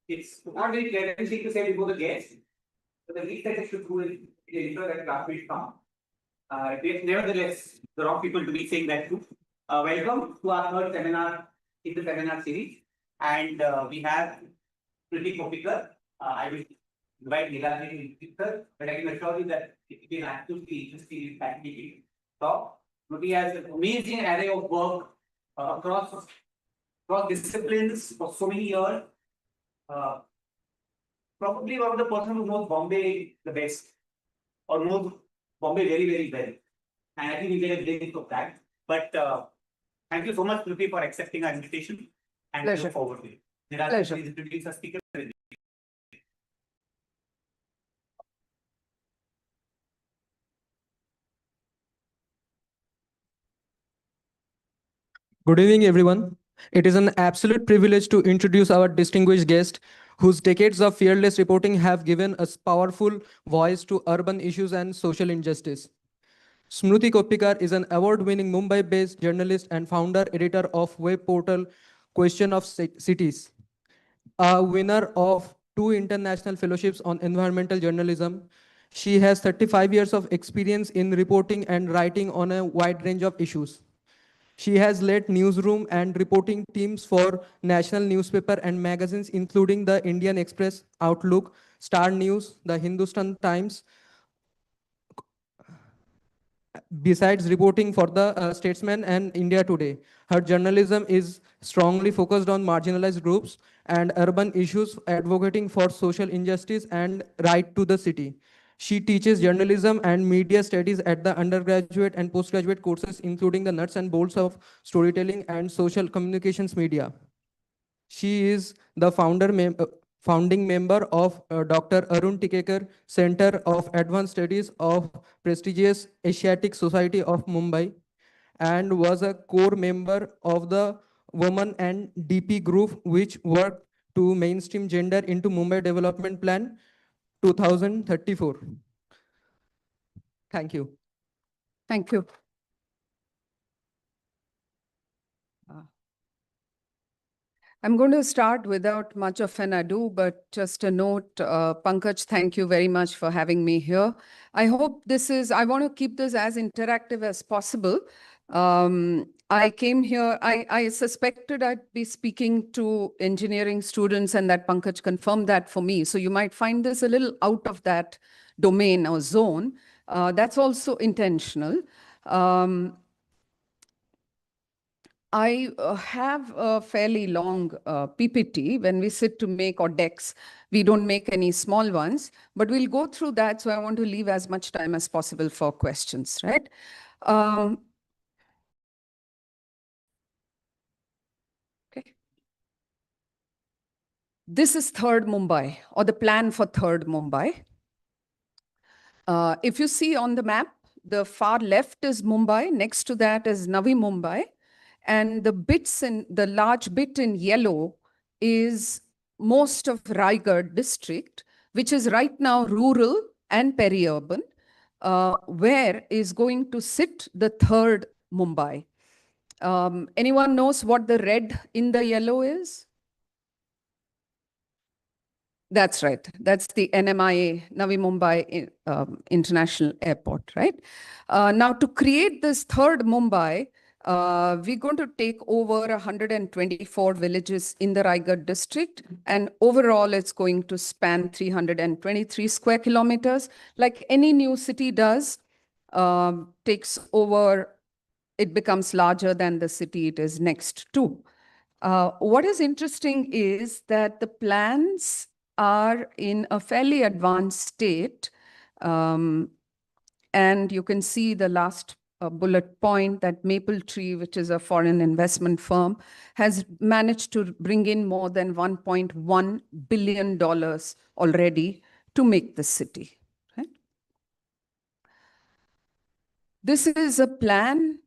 it's not very clearly to say before the guests, but the least that I should do is ensure that classmates come. Nevertheless, the wrong people to be saying that too. Welcome to our third seminar in the seminar series. And we have Priti Kopikar. I will invite Nilali to her, but I can assure you that it will be an absolutely interesting and fascinating talk. Priti has an amazing array of work across disciplines for so many years. Probably one of the person who knows Bombay the best, or knows Bombay very, very well. And I think we get a glimpse of that. But thank you so much, Priti, for accepting our invitation. And Pleasure. look forward to it. Niraj, Pleasure. please introduce our speaker. Good evening, everyone. It is an absolute privilege to introduce our distinguished guest, whose decades of fearless reporting have given us powerful voice to urban issues and social injustice. Smruti Kopikar is an award-winning Mumbai-based journalist and founder-editor of web portal Question of Cities, a winner of 2 international fellowships on environmental journalism. She has 35 years of experience in reporting and writing on a wide range of issues. She has led newsroom and reporting teams for national newspaper and magazines, including the Indian Express, Outlook, Star News, the Hindustan Times. Besides reporting for the Statesman and India Today, her journalism is strongly focused on marginalized groups and urban issues, advocating for social injustice and right to the city. She teaches journalism and media studies at the undergraduate and postgraduate courses, including the nuts and bolts of storytelling and social communications media. She is the founding member of Dr. Arun Tikekar Center of Advanced Studies of prestigious Asiatic Society of Mumbai, and was a core member of the Women and DP group, which worked to mainstream gender into Mumbai Development Plan 2034. Thank you. Thank you. I'm going to start without much of an ado, but just a note, Pankaj, thank you very much for having me here. I hope I want to keep this as interactive as possible. I came here, I suspected I'd be speaking to engineering students, and that Pankaj confirmed that for me. So you might find this a little out of that domain or zone. That's also intentional. I have a fairly long PPT. When we sit to make, or decks, we don't make any small ones, but we'll go through that. So I want to leave as much time as possible for questions, right? Okay. This is Third Mumbai, or the plan for Third Mumbai. If you see on the map, the far left is Mumbai. Next to that is Navi Mumbai. And the large bit in yellow is most of Raigad district, which is right now rural and peri-urban, where is going to sit the third Mumbai. Anyone knows what the red in the yellow is? That's right. That's the NMIA, Navi Mumbai International Airport, right? Now, to create this third Mumbai, we're going to take over 124 villages in the Raigad district, and overall it's going to span 323 square kilometers. Like any new city does, takes over, it becomes larger than the city it is next to. What is interesting is that the plans are in a fairly advanced state, and you can see the last bullet point that Mapletree, which is a foreign investment firm, has managed to bring in more than $1.1 billion already to make the city. Right? This is a plan.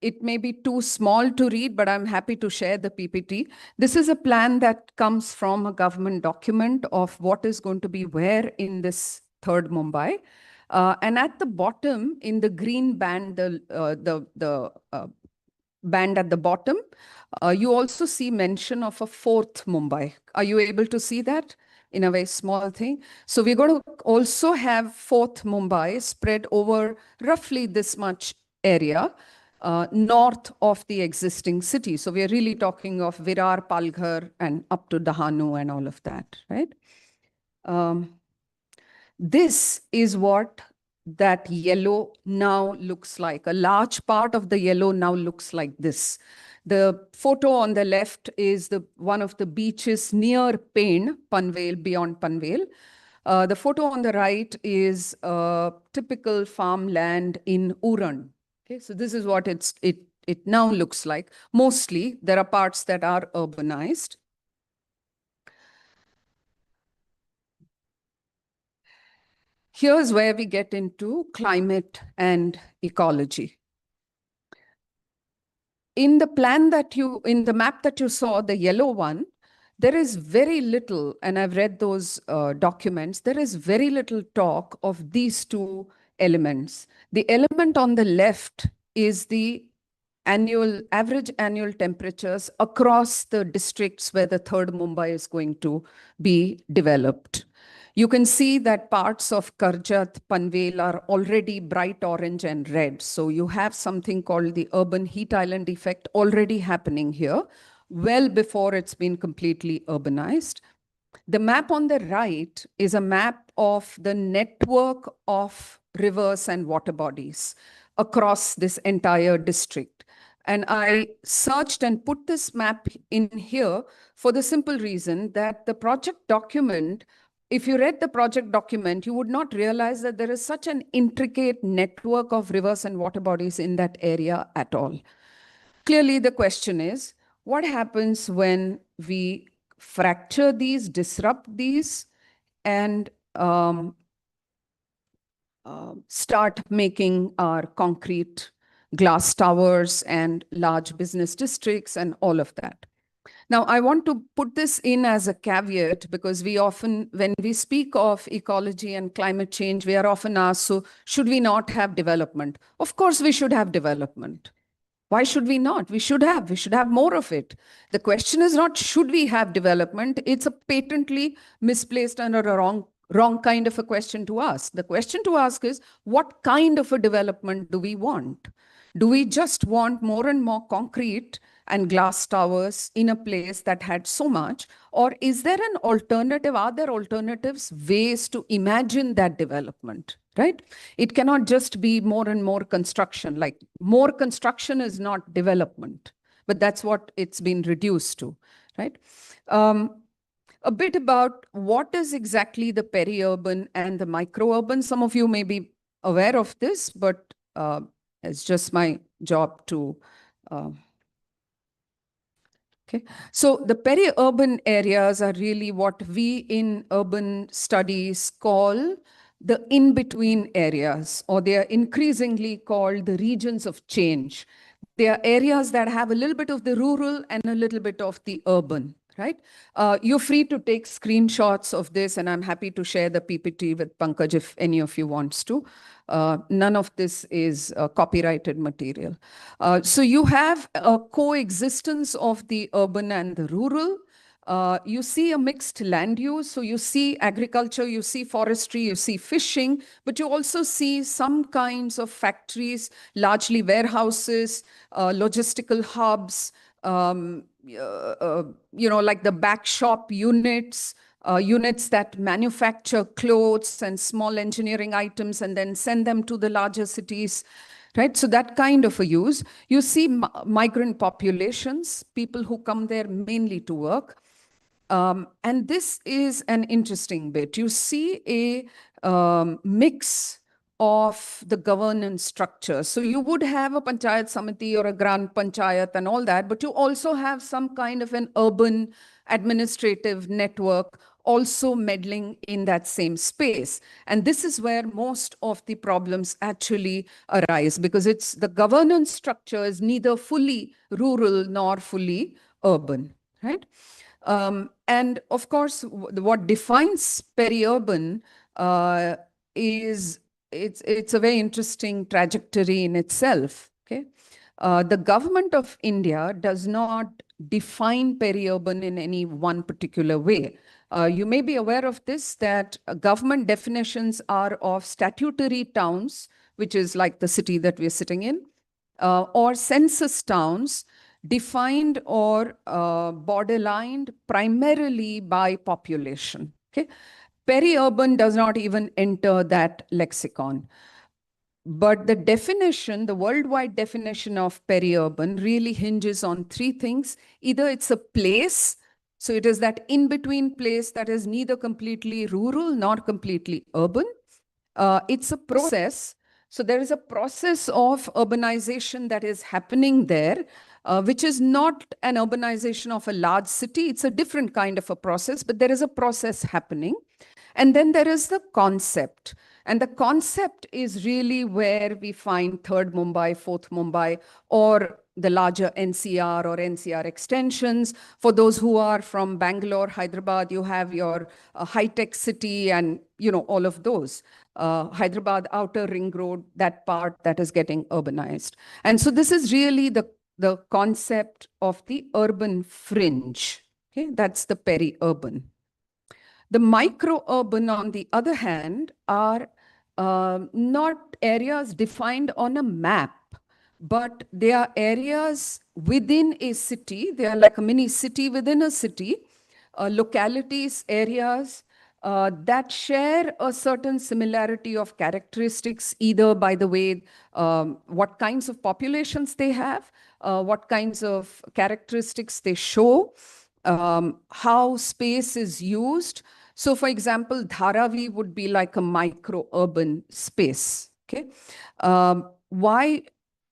It may be too small to read, but I'm happy to share the PPT. This is a plan that comes from a government document of what is going to be where in this third Mumbai. And at the bottom, in the green band, the band at the bottom, you also see mention of a fourth Mumbai. Are you able to see that in a very small thing? So we're going to also have fourth Mumbai spread over roughly this much area, north of the existing city. So we're really talking of Virar, Palghar, and up to Dahanu and all of that, right? This is what that yellow now looks like. A large part of the yellow now looks like this. The photo on the left is one of the beaches near Pain, Panvel, beyond Panvel. The photo on the right is typical farmland in Uran. Okay, so this is what it now looks like. Mostly, there are parts that are urbanized. Here's where we get into climate and ecology. In the map that you saw, the yellow one, there is very little, and I've read those documents, there is very little talk of these two elements. The element on the left is the average annual temperatures across the districts where the third Mumbai is going to be developed. You can see that parts of Karjat, Panvel are already bright orange and red. So you have something called the urban heat island effect already happening here, well before it's been completely urbanized. The map on the right is a map of the network of rivers and water bodies across this entire district. And I searched and put this map in here for the simple reason that the project document, if you read the project document, you would not realize that there is such an intricate network of rivers and water bodies in that area at all. Clearly, the question is, what happens when we fracture these, disrupt these, and start making our concrete glass towers and large business districts and all of that? Now, I want to put this in as a caveat because we often, when we speak of ecology and climate change, we are often asked, so should we not have development? Of course, we should have development. Why should we not? We should have more of it. The question is not should we have development? It's a patently misplaced and a wrong kind of a question to ask. The question to ask is, what kind of a development do we want? Do we just want more and more concrete and glass towers in a place that had so much? Or is there an alternative? Are there alternatives, ways to imagine that development, right? It cannot just be more and more construction. Like more construction is not development, but that's what it's been reduced to, right? A bit about what is exactly the peri-urban and the micro-urban. Some of you may be aware of this, but it's just my job to okay. So the peri-urban areas are really what we in urban studies call the in-between areas, or they are increasingly called the regions of change. They are areas that have a little bit of the rural and a little bit of the urban, right? You're free to take screenshots of this, and I'm happy to share the PPT with Pankaj if any of you wants to. None of this is copyrighted material. So you have a coexistence of the urban and the rural. You see a mixed land use. So you see agriculture, you see forestry, you see fishing, but you also see some kinds of factories, largely warehouses, logistical hubs, like the back shop units, units that manufacture clothes and small engineering items and then send them to the larger cities, right? So that kind of a use. You see migrant populations, people who come there mainly to work. And this is an interesting bit. You see a mix of the governance structure. So you would have a Panchayat Samiti or a Gran Panchayat and all that, but you also have some kind of an urban administrative network also meddling in that same space. And this is where most of the problems actually arise, because it's the governance structure is neither fully rural nor fully urban, right? And of course, what defines peri-urban is it's a very interesting trajectory in itself. Okay, The government of India does not define peri-urban in any one particular way. You may be aware of this, that government definitions are of statutory towns, which is like the city that we're sitting in, or census towns defined or borderlined primarily by population. Okay, peri-urban does not even enter that lexicon. But the definition, the worldwide definition of peri-urban really hinges on three things. Either it's a place, so it is that in-between place that is neither completely rural nor completely urban. It's a process. So there is a process of urbanization that is happening there, which is not an urbanization of a large city. It's a different kind of a process, but there is a process happening. And then there is the concept. And the concept is really where we find third Mumbai, fourth Mumbai, or the larger NCR or NCR extensions. For those who are from Bangalore, Hyderabad, you have your high-tech city and, you know, all of those. Hyderabad outer ring road, that part that is getting urbanized. And so this is really the concept of the urban fringe. Okay, that's the peri-urban. The micro-urban, on the other hand, are not areas defined on a map, but they are areas within a city. They are like a mini city within a city, localities, areas that share a certain similarity of characteristics, either by the way, what kinds of populations they have, what kinds of characteristics they show, how space is used. So for example, Dharavi would be like a micro-urban space. Okay, why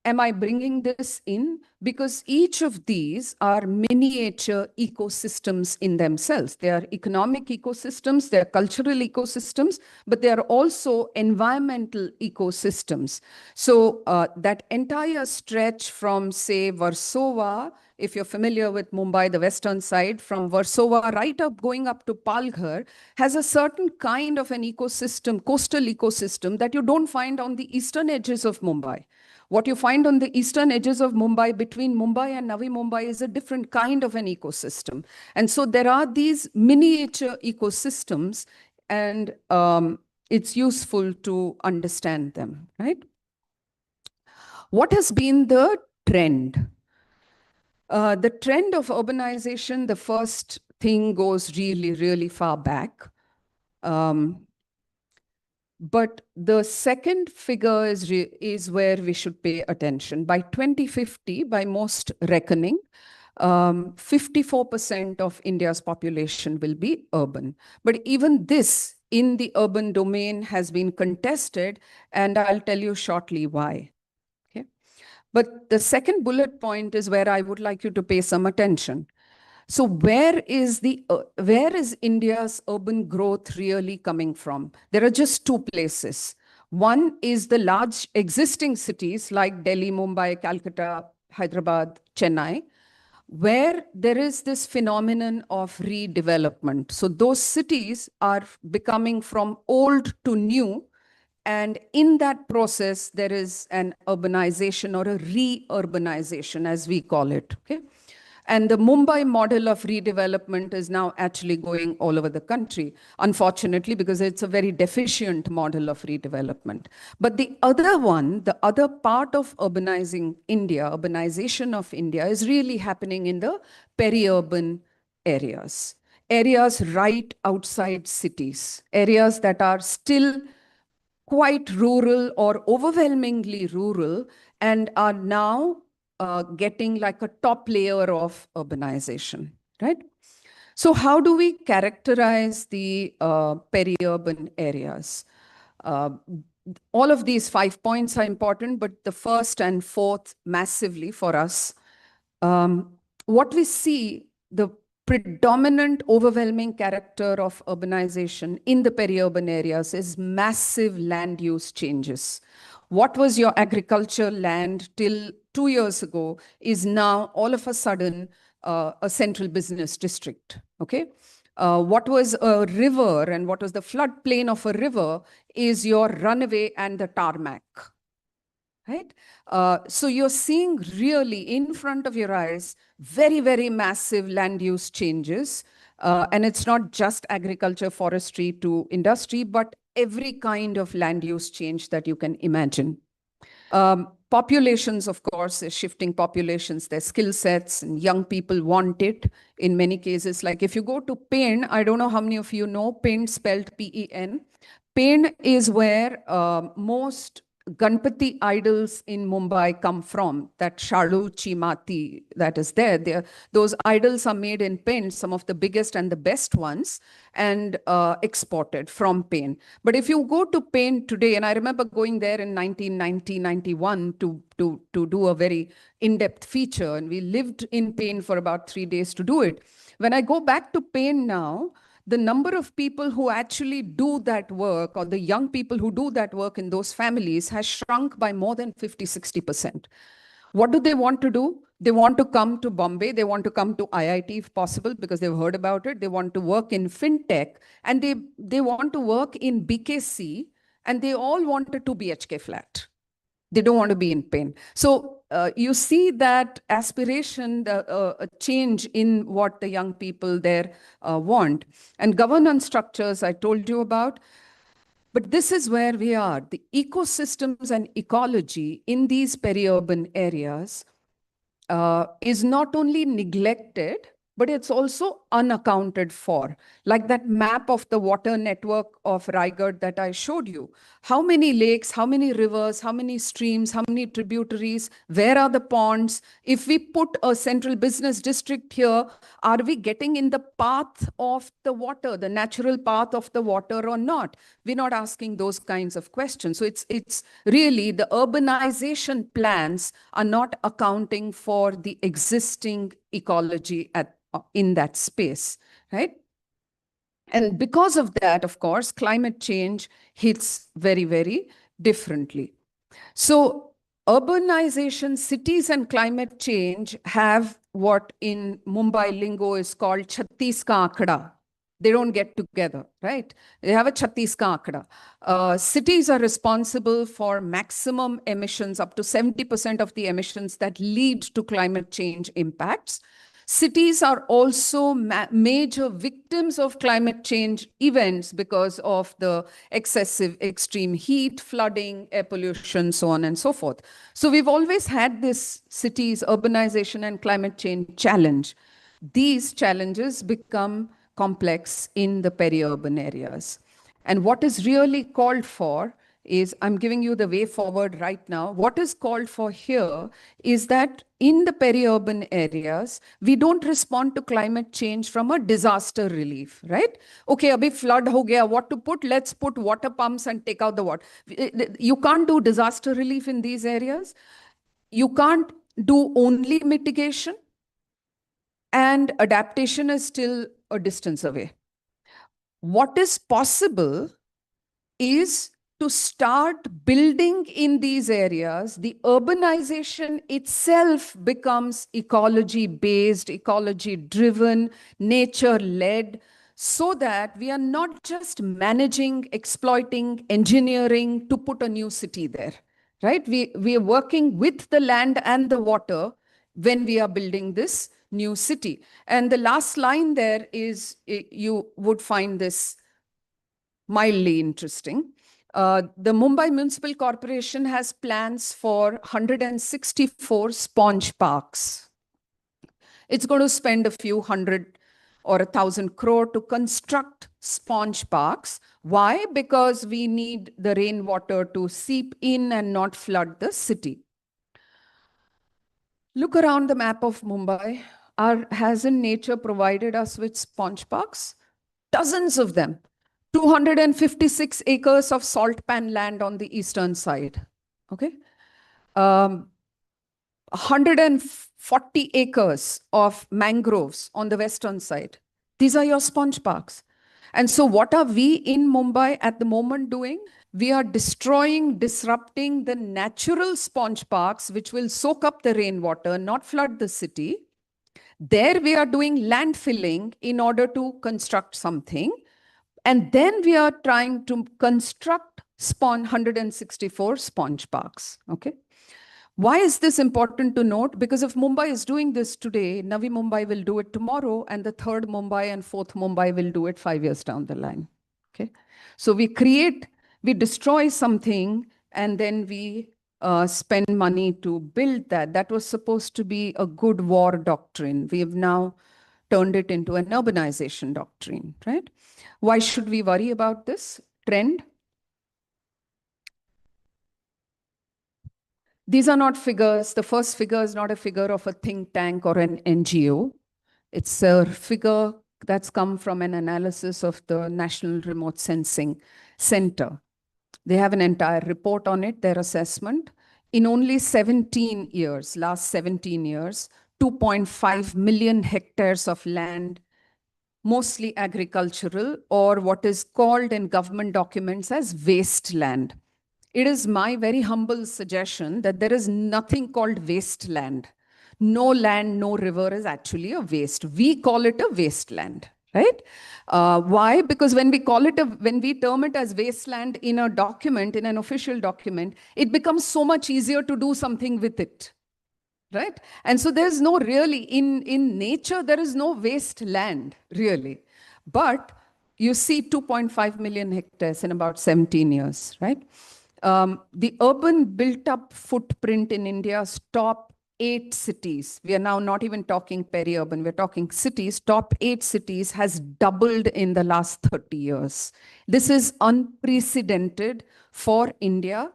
am I bringing this in? Because each of these are miniature ecosystems in themselves. They are economic ecosystems, they are cultural ecosystems, but they are also environmental ecosystems. So that entire stretch from, say, Versova, if you're familiar with Mumbai, the western side, from Versova right up going up to Palghar, has a certain kind of an ecosystem, coastal ecosystem, that you don't find on the eastern edges of Mumbai. What you find on the eastern edges of Mumbai, between Mumbai and Navi Mumbai, is a different kind of an ecosystem. And so there are these miniature ecosystems, and it's useful to understand them, right? What has been the trend? The trend of urbanization, the first thing goes really, really far back. But the second figure is where we should pay attention. By 2050, by most reckoning, 54% of India's population will be urban. But even this in the urban domain has been contested, and I'll tell you shortly why. Okay? But the second bullet point is where I would like you to pay some attention. So where is India's urban growth really coming from? There are just two places. One is the large existing cities like Delhi, Mumbai, Calcutta, Hyderabad, Chennai, where there is this phenomenon of redevelopment. So those cities are becoming from old to new, and in that process, there is an urbanization or a re-urbanization, as we call it. Okay? And the Mumbai model of redevelopment is now actually going all over the country, unfortunately, because it's a very deficient model of redevelopment. But the other one, the other part of urbanizing India, urbanization of India, is really happening in the peri-urban areas, areas right outside cities, areas that are still quite rural or overwhelmingly rural and are now getting like a top layer of urbanization, right? So how do we characterize the peri-urban areas? All of these 5 points are important, but the first and fourth massively for us. What we see, the predominant overwhelming character of urbanization in the peri-urban areas is massive land use changes. What was your agriculture land till 2 years ago is now all of a sudden a central business district, okay? What was a river and what was the floodplain of a river is your runway and the tarmac. right? So you're seeing really in front of your eyes, very, very massive land use changes. And it's not just agriculture, forestry to industry, but every kind of land use change that you can imagine. Populations, of course, is shifting populations, their skill sets, and young people want it in many cases. Like if you go to Pen, I don't know how many of you know Pen, spelled P-E-N. Pen is where most Ganpati idols in Mumbai come from, that Shaluchi Mati that is there. Those idols are made in Pen, some of the biggest and the best ones, and exported from Pen. But if you go to Pen today, and I remember going there in 1990, 91 to do a very in-depth feature, and we lived in Pen for about 3 days to do it. When I go back to Pen now, the number of people who actually do that work, or the young people who do that work in those families, has shrunk by more than 50–60%. What do they want to do? They want to come to Bombay. They want to come to IIT if possible, because they've heard about it. They want to work in fintech, and they want to work in BKC, and they all want a 2 BHK flat. They don't want to be in Pen. So you see that aspiration, a change in what the young people there want. And governance structures I told you about. But this is where we are. The ecosystems and ecology in these peri-urban areas is not only neglected, but it's also unaccounted for. Like that map of the water network of Raigad that I showed you. How many lakes, how many rivers, how many streams, how many tributaries, where are the ponds? If we put a central business district here, are we getting in the path of the water, the natural path of the water or not? We're not asking those kinds of questions. So it's really the urbanization plans are not accounting for the existing ecology in that space, right? And because of that, of course, climate change hits very, very differently. So urbanization, cities and climate change have what in Mumbai lingo is called Chhattis ka Ankada. They don't get together, right? They have a Chhattis ka Ankada. Cities are responsible for maximum emissions, up to 70% of the emissions that lead to climate change impacts. Cities are also major victims of climate change events because of the excessive extreme heat, flooding, air pollution, so on and so forth. So we've always had this cities, urbanization and climate change challenge. These challenges become complex in the peri-urban areas. And what is really called for is, I'm giving you the way forward right now. What is called for here is that in the peri-urban areas, we don't respond to climate change from a disaster relief, right? Okay, abhi flood ho gaya, what to put? Let's put water pumps and take out the water. You can't do disaster relief in these areas. You can't do only mitigation. And adaptation is still a distance away. What is possible is to start building in these areas. The urbanization itself becomes ecology-based, ecology-driven, nature-led, so that we are not just managing, exploiting, engineering to put a new city there, right? We are working with the land and the water when we are building this new city. And the last line there is, you would find this mildly interesting. The Mumbai Municipal Corporation has plans for 164 sponge parks. It's going to spend a few hundred or 1,000 crore to construct sponge parks. Why? Because we need the rainwater to seep in and not flood the city. Look around the map of Mumbai. Hasn't nature provided us with sponge parks? Dozens of them. 256 acres of salt pan land on the eastern side. Okay. 140 acres of mangroves on the western side. These are your sponge parks. And so what are we in Mumbai at the moment doing? We are destroying, disrupting the natural sponge parks, which will soak up the rainwater, not flood the city. There we are doing landfilling in order to construct something. And then we are trying to construct 164 sponge parks, okay? Why is this important to note? Because if Mumbai is doing this today, Navi Mumbai will do it tomorrow, and the third Mumbai and fourth Mumbai will do it 5 years down the line. Okay, so we destroy something, and then we spend money to build that. That was supposed to be a good war doctrine. We have now turned it into an urbanization doctrine, right? Why should we worry about this trend? These are not figures. The first figure is not a figure of a think tank or an NGO. It's a figure that's come from an analysis of the National Remote Sensing Center. They have an entire report on it, their assessment. In only 17 years, last 17 years, 2.5 million hectares of land, mostly agricultural, or what is called in government documents as wasteland. It is my very humble suggestion that there is nothing called wasteland. No land, no river is actually a waste. We call it a wasteland, right? Why? Because when we term it as wasteland in a document, in an official document, it becomes so much easier to do something with it, right? And so there's no really, in nature, there is no wasteland, really. But you see 2.5 million hectares in about 17 years, right? The urban built-up footprint in India's top 8 cities, we are now not even talking peri-urban, we're talking cities, top 8 cities has doubled in the last 30 years. This is unprecedented for India.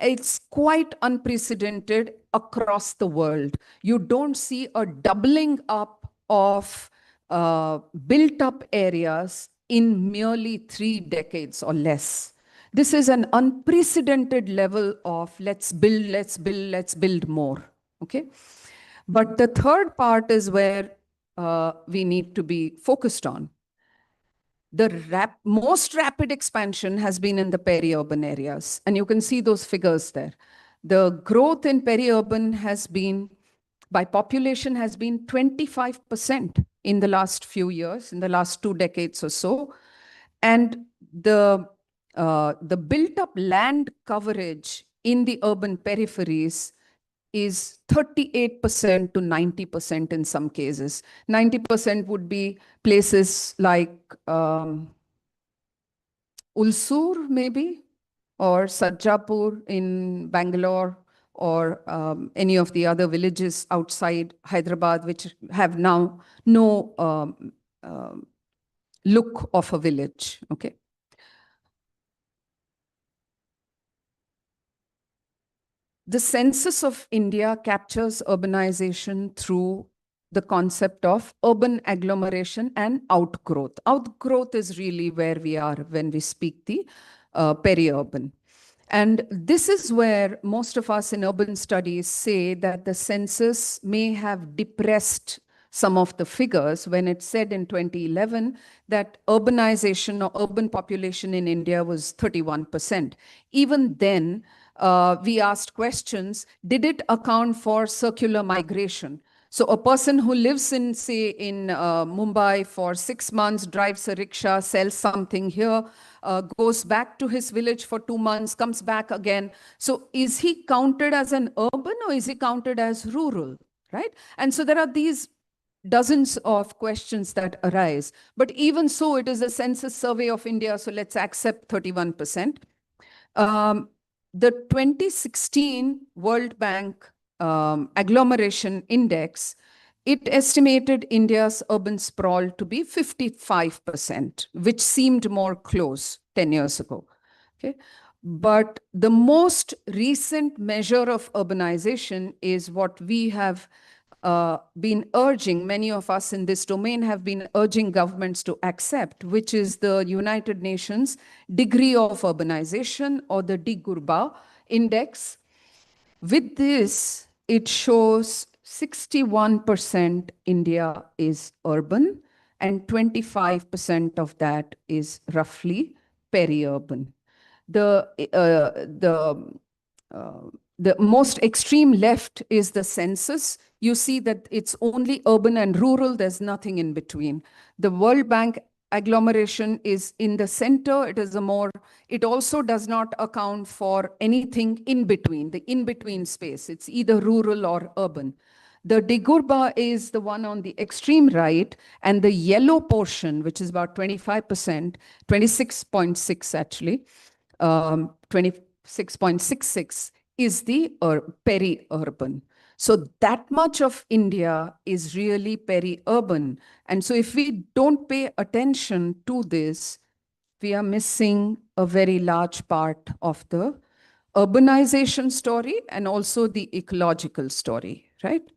It's quite unprecedented across the world. You don't see a doubling up of built-up areas in merely 3 decades or less. This is an unprecedented level of let's build more, okay? But the third part is where we need to be focused on. The most rapid expansion has been in the peri-urban areas, and you can see those figures there. The growth in peri-urban has been, by population, has been 25% in the last few years, in the last 2 decades or so. And the built-up land coverage in the urban peripheries is 38% to 90% in some cases. 90% would be places like Ulsur, maybe, or Sajjapur in Bangalore, or any of the other villages outside Hyderabad, which have now no look of a village, okay? The census of India captures urbanization through the concept of urban agglomeration and outgrowth. Outgrowth is really where we are when we speak the peri-urban. And this is where most of us in urban studies say that the census may have depressed some of the figures when it said in 2011 that urbanization or urban population in India was 31%. Even then, we asked questions, did it account for circular migration? So a person who lives in, say, in Mumbai for 6 months, drives a rickshaw, sells something here, goes back to his village for 2 months, comes back again. So is he counted as an urban or is he counted as rural, right? And so there are these dozens of questions that arise. But even so, it is a census survey of India, so let's accept 31%. The 2016 World Bank Agglomeration Index, it estimated India's urban sprawl to be 55%, which seemed more close 10 years ago. Okay? But the most recent measure of urbanization is what we have been urging, many of us in this domain have been urging governments to accept, which is the United Nations degree of urbanization, or the DIGURBA index. With this, it shows 61% India is urban and 25% of that is roughly peri-urban. The most extreme left is the census. You see that it's only urban and rural. There's nothing in between. The World Bank agglomeration is in the center. It also does not account for anything in between, the in-between space. It's either rural or urban. The Digurba is the one on the extreme right, and the yellow portion, which is about 25%, 26.6 actually, 26.66 is the peri-urban. So that much of India is really peri-urban. And so if we don't pay attention to this, we are missing a very large part of the urbanization story and also the ecological story, right?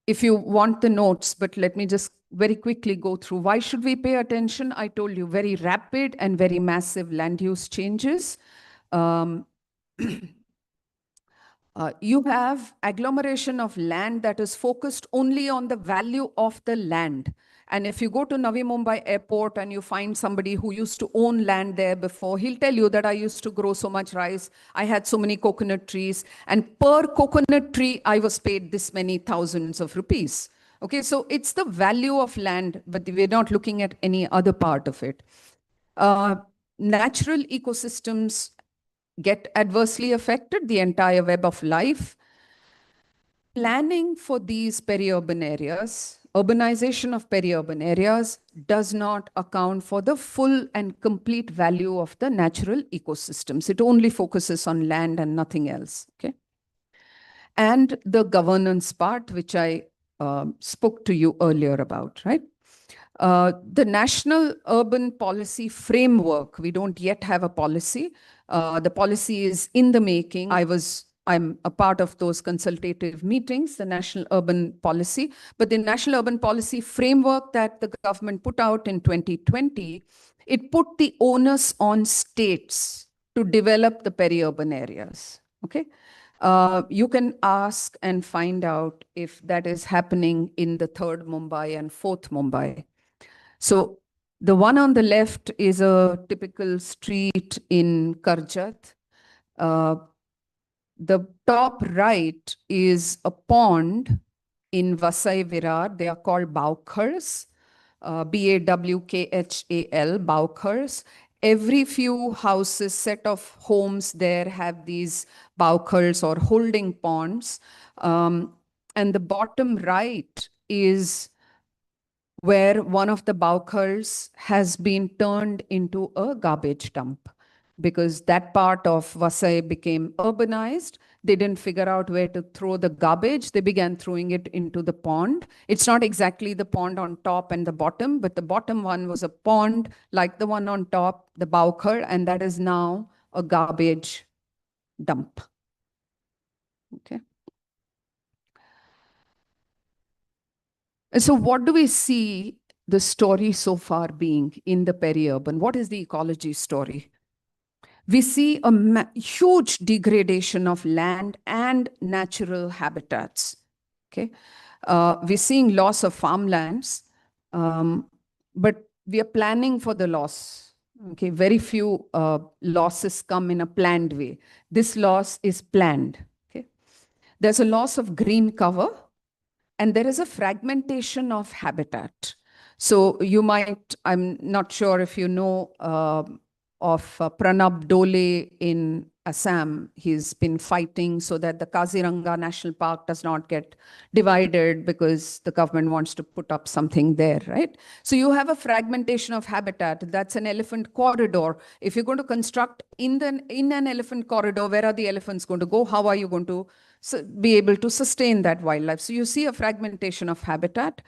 If you want the notes, but let me just very quickly go through. Why should we pay attention? I told you, very rapid and very massive land use changes. You have agglomeration of land that is focused only on the value of the land. And if you go to Navi Mumbai airport and you find somebody who used to own land there before, he'll tell you that I used to grow so much rice, I had so many coconut trees, and per coconut tree, I was paid this many thousands of rupees. Okay, so it's the value of land, but we're not looking at any other part of it. Natural ecosystems get adversely affected, the entire web of life. Planning for these peri-urban areas, urbanization of peri-urban areas does not account for the full and complete value of the natural ecosystems. It only focuses on land and nothing else, okay? And the governance part, which I spoke to you earlier about, right? The National Urban Policy Framework, we don't yet have a policy. The policy is in the making. I'm a part of those consultative meetings, the National Urban Policy. But the National Urban Policy Framework that the government put out in 2020, it put the onus on states to develop the peri-urban areas, okay? You can ask and find out if that is happening in the 3rd Mumbai and 4th Mumbai. So the one on the left is a typical street in Karjat. The top right is a pond in Vasai Virar. They are called Baukhars, B-A-W-K-H-A-L, Baukhars. Every few houses, set of homes there have these Baukhars or holding ponds. And the bottom right is where one of the Baukhars has been turned into a garbage dump, because that part of Vasai became urbanized. They didn't figure out where to throw the garbage. They began throwing it into the pond. It's not exactly the pond on top and the bottom, but the bottom one was a pond like the one on top, the Baukhar, and that is now a garbage dump. Okay. And so what do we see the story so far being in the peri-urban? What is the ecology story? We see a huge degradation of land and natural habitats, okay? We're seeing loss of farmlands, but we are planning for the loss, okay? Very few losses come in a planned way. This loss is planned, okay? There's a loss of green cover, and there is a fragmentation of habitat. So you might, I'm not sure if you know of Pranab Dole in Assam. He's been fighting so that the Kaziranga National Park does not get divided because the government wants to put up something there, right? So you have a fragmentation of habitat. That's an elephant corridor. If you're going to construct in an elephant corridor, where are the elephants going to go? How are you going to be able to sustain that wildlife? So you see a fragmentation of habitat.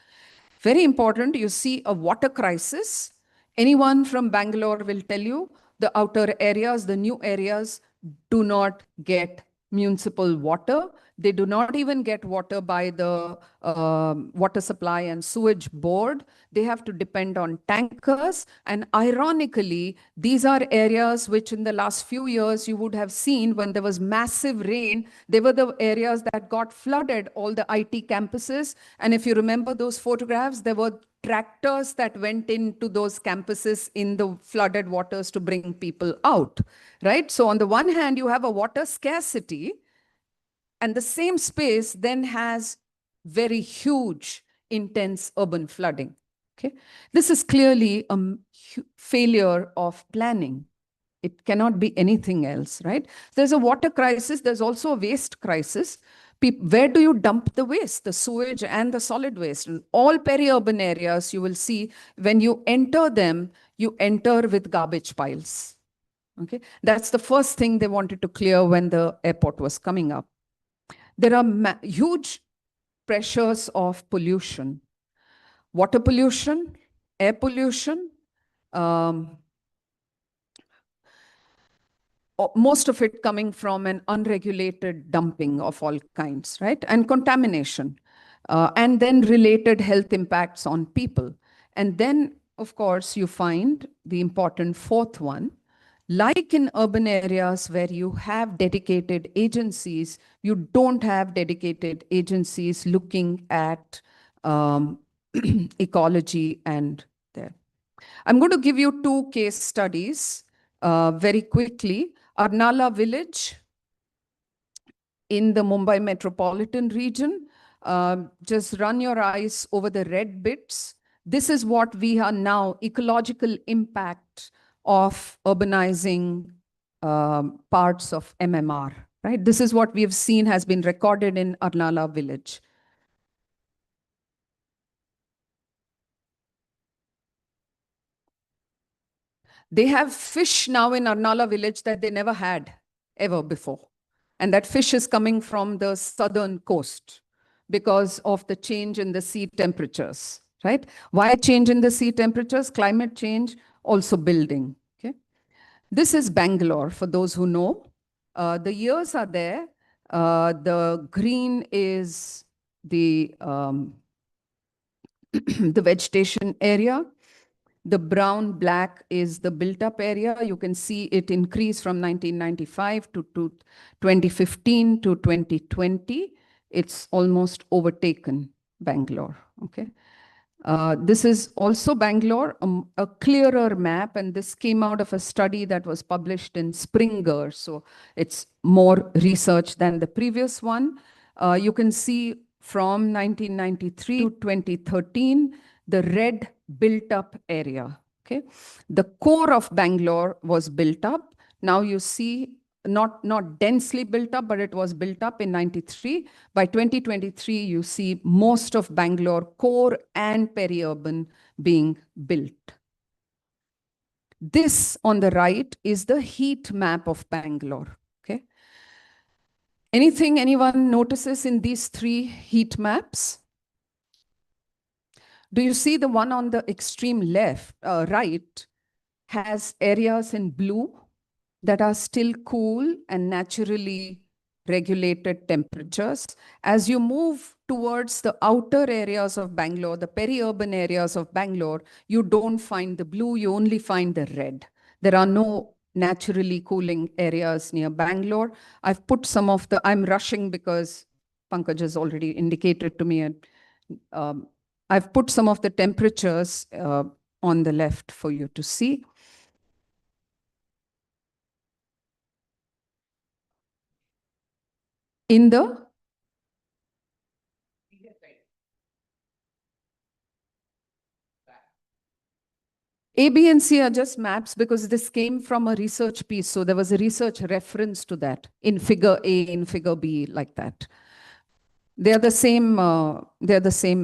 Very important, you see a water crisis. Anyone from Bangalore will tell you the outer areas, the new areas, do not get municipal water. They do not even get water by the Water Supply and Sewage Board. They have to depend on tankers. And ironically, these are areas which in the last few years you would have seen when there was massive rain, they were the areas that got flooded, all the IT campuses. And if you remember those photographs, there were tractors that went into those campuses in the flooded waters to bring people out, right? So on the one hand, you have a water scarcity, and the same space then has very huge, intense urban flooding. Okay, this is clearly a failure of planning. It cannot be anything else, right? There's a water crisis. There's also a waste crisis. Where do you dump the waste, the sewage and the solid waste? In all peri-urban areas, you will see when you enter them, you enter with garbage piles. Okay, that's the first thing they wanted to clear when the airport was coming up. There are huge pressures of pollution, water pollution, air pollution, most of it coming from an unregulated dumping of all kinds, right? And contamination, and then related health impacts on people. And then, of course, you find the important fourth one. Like in urban areas where you have dedicated agencies, you don't have dedicated agencies looking at ecology and there. I'm going to give you two case studies very quickly. Arnala village in the Mumbai metropolitan region. Just run your eyes over the red bits. This is what we are now, ecological impact of urbanizing parts of MMR, right? This is what we have seen has been recorded in Arnala village. They have fish now in Arnala village that they never had ever before. And that fish is coming from the southern coast because of the change in the sea temperatures, right? Why change in the sea temperatures? Climate change, also building, okay? This is Bangalore, for those who know. The years are there. The green is the, the vegetation area. The brown black is the built up area. You can see it increase from 1995 to 2015 to 2020. It's almost overtaken Bangalore, okay? This is also Bangalore, a clearer map, and this came out of a study that was published in Springer, so it's more research than the previous one. You can see from 1993 to 2013, the red built up area, okay? The core of Bangalore was built up. Now you see not densely built up, but it was built up in 93. By 2023, you see most of Bangalore core and peri-urban being built. This on the right is the heat map of Bangalore, okay? Anything anyone notices in these three heat maps? Do you see the one on the extreme left, right, has areas in blue that are still cool and naturally regulated temperatures. As you move towards the outer areas of Bangalore, the peri-urban areas of Bangalore, you don't find the blue, you only find the red. There are no naturally cooling areas near Bangalore. I've put some of the, I'm rushing because Pankaj has already indicated to me, and I've put some of the temperatures on the left for you to see. In the A, B, and C are just maps because this came from a research piece. So there was a research reference to that in figure A, in figure B, like that. They're the same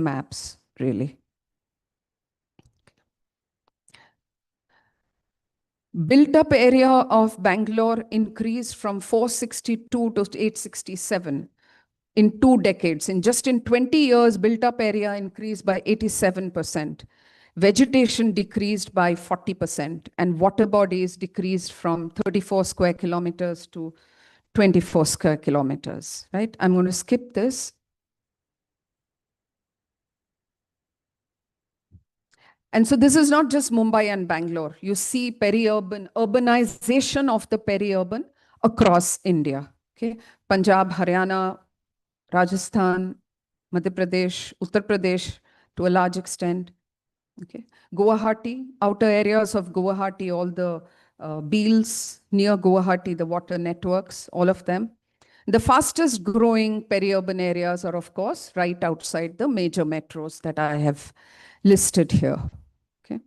maps, really. Built up area of Bangalore increased from 462 to 867 in 2 decades. In 20 years, built up area increased by 87%. Vegetation decreased by 40%, and water bodies decreased from 34 square kilometers to 24 square kilometers, right? I'm going to skip this. And so this is not just Mumbai and Bangalore. You see peri-urban, urbanization of the peri-urban across India, okay? Punjab, Haryana, Rajasthan, Madhya Pradesh, Uttar Pradesh to a large extent. Okay, Guwahati, outer areas of Guwahati, all the Beals near Guwahati, the water networks, all of them. The fastest growing peri-urban areas are, of course, right outside the major metros that I have listed here. Okay.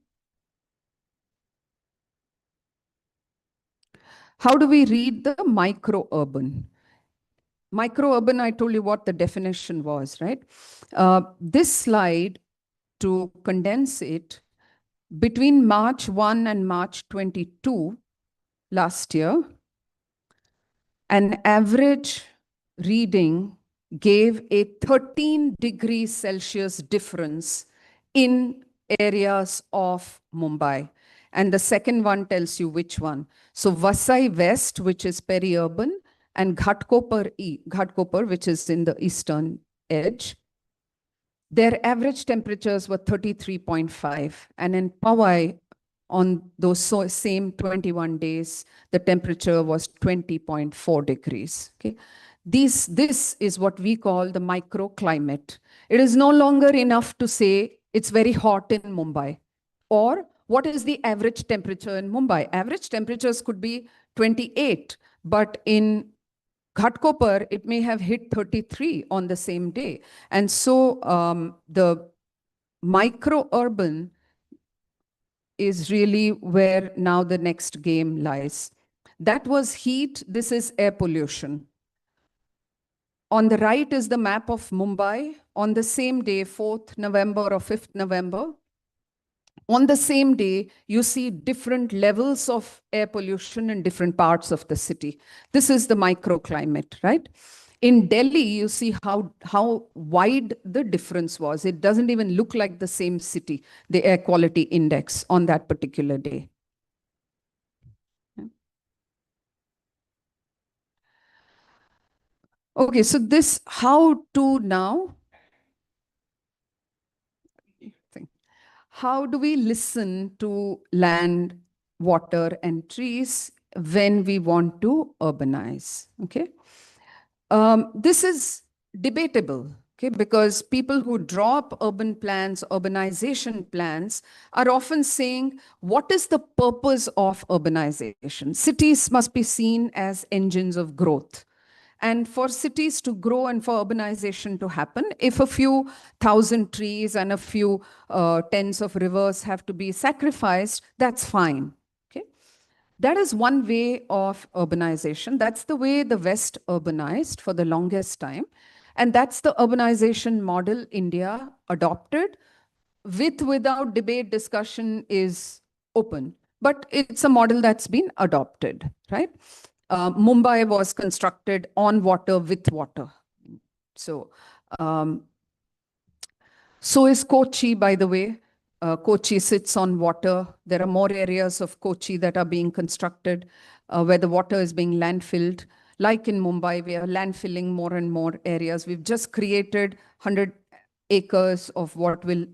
How do we read the micro-urban? Micro-urban, I told you what the definition was, right? This slide, to condense it, between March 1 and March 22 last year, an average reading gave a 13 degrees Celsius difference in areas of Mumbai. And the second one tells you which one. So Vasai West, which is peri-urban, and Ghatkopar, which is in the eastern edge, their average temperatures were 33.5. And in Powai, on those same 21 days, the temperature was 20.4 degrees. Okay. This is what we call the microclimate. It is no longer enough to say it's very hot in Mumbai, or what is the average temperature in Mumbai. Average temperatures could be 28, but in Ghatkopar, it may have hit 33 on the same day. And so the micro-urban is really where now the next game lies. That was heat. This is air pollution. On the right is the map of Mumbai. On the same day, 4th November or 5th November, on the same day, you see different levels of air pollution in different parts of the city. This is the microclimate, right? In Delhi, you see how wide the difference was. It doesn't even look like the same city, the air quality index on that particular day. Okay, so this how to now. How do we listen to land, water, and trees when we want to urbanize? Okay. This is debatable, okay, because people who draw up urban plans, urbanization plans, are often saying, what is the purpose of urbanization? Cities must be seen as engines of growth. And for cities to grow and for urbanization to happen, if a few thousand trees and a few tens of rivers have to be sacrificed, that's fine. Okay, that is one way of urbanization. That's the way the West urbanized for the longest time. And that's the urbanization model India adopted. Without debate, discussion is open. But it's a model that's been adopted, right? Mumbai was constructed on water with water. So is Kochi, by the way. Kochi sits on water. There are more areas of Kochi that are being constructed where the water is being landfilled. Like in Mumbai, we are landfilling more and more areas. We've just created 100 acres of what will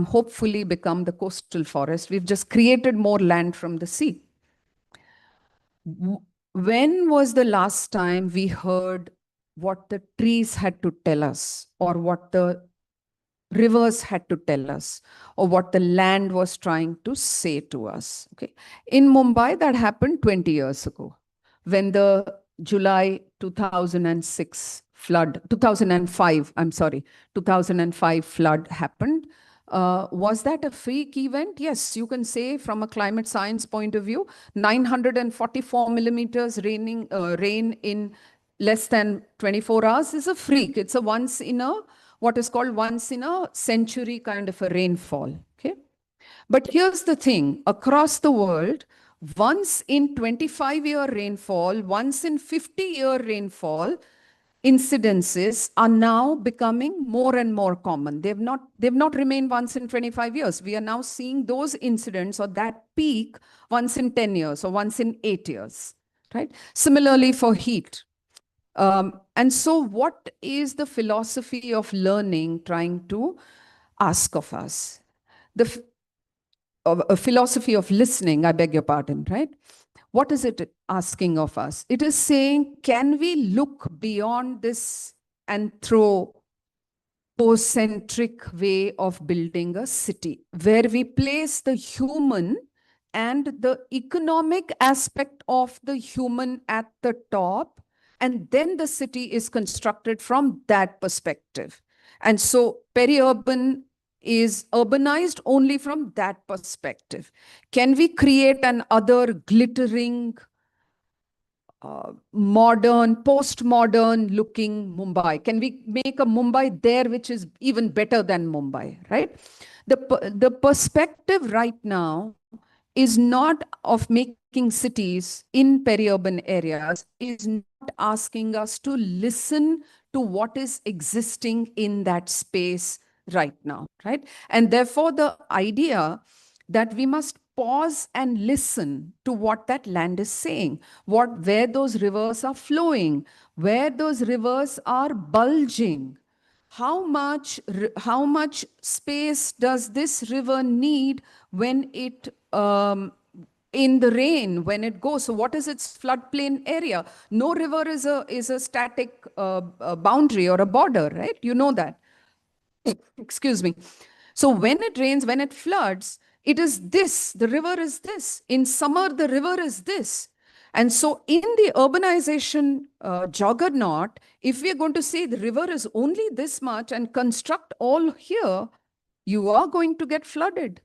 hopefully become the coastal forest. We've just created more land from the sea. When was the last time we heard what the trees had to tell us, or what the rivers had to tell us, or what the land was trying to say to us? Okay. In Mumbai, that happened 20 years ago, when the July 2005 flood happened. Was that a freak event? Yes, you can say from a climate science point of view, 944 millimeters rain in less than 24 hours is a freak. It's a what is called once in a century kind of a rainfall. Okay. But here's the thing, across the world, once in 25-year rainfall, once in 50-year rainfall, incidences are now becoming more and more common. They've not remained once in 25 years. We are now seeing those incidents or that peak once in 10 years or once in 8 years, right? Similarly for heat. And so what is the philosophy of learning trying to ask of us? A philosophy of listening, I beg your pardon, right? What is it asking of us? It is saying, can we look beyond this anthropocentric way of building a city, where we place the human and the economic aspect of the human at the top, and then the city is constructed from that perspective. And so peri-urban is urbanized only from that perspective. Can we create an other glittering, modern, postmodern looking Mumbai? Can we make a Mumbai there which is even better than Mumbai, right? The perspective right now is not of making cities in peri-urban areas, is not asking us to listen to what is existing in that space right now, right? And therefore, the idea that we must pause and listen to what that land is saying, where those rivers are flowing, where those rivers are bulging, how much space does this river need when it in the rain, when it goes? So what is its floodplain area? No river is a static boundary or a border, right? You know that. Excuse me. So when it rains, when it floods, it is this, the river is this. In summer, the river is this. And so in the urbanization juggernaut, if we're going to say the river is only this much and construct all here, you are going to get flooded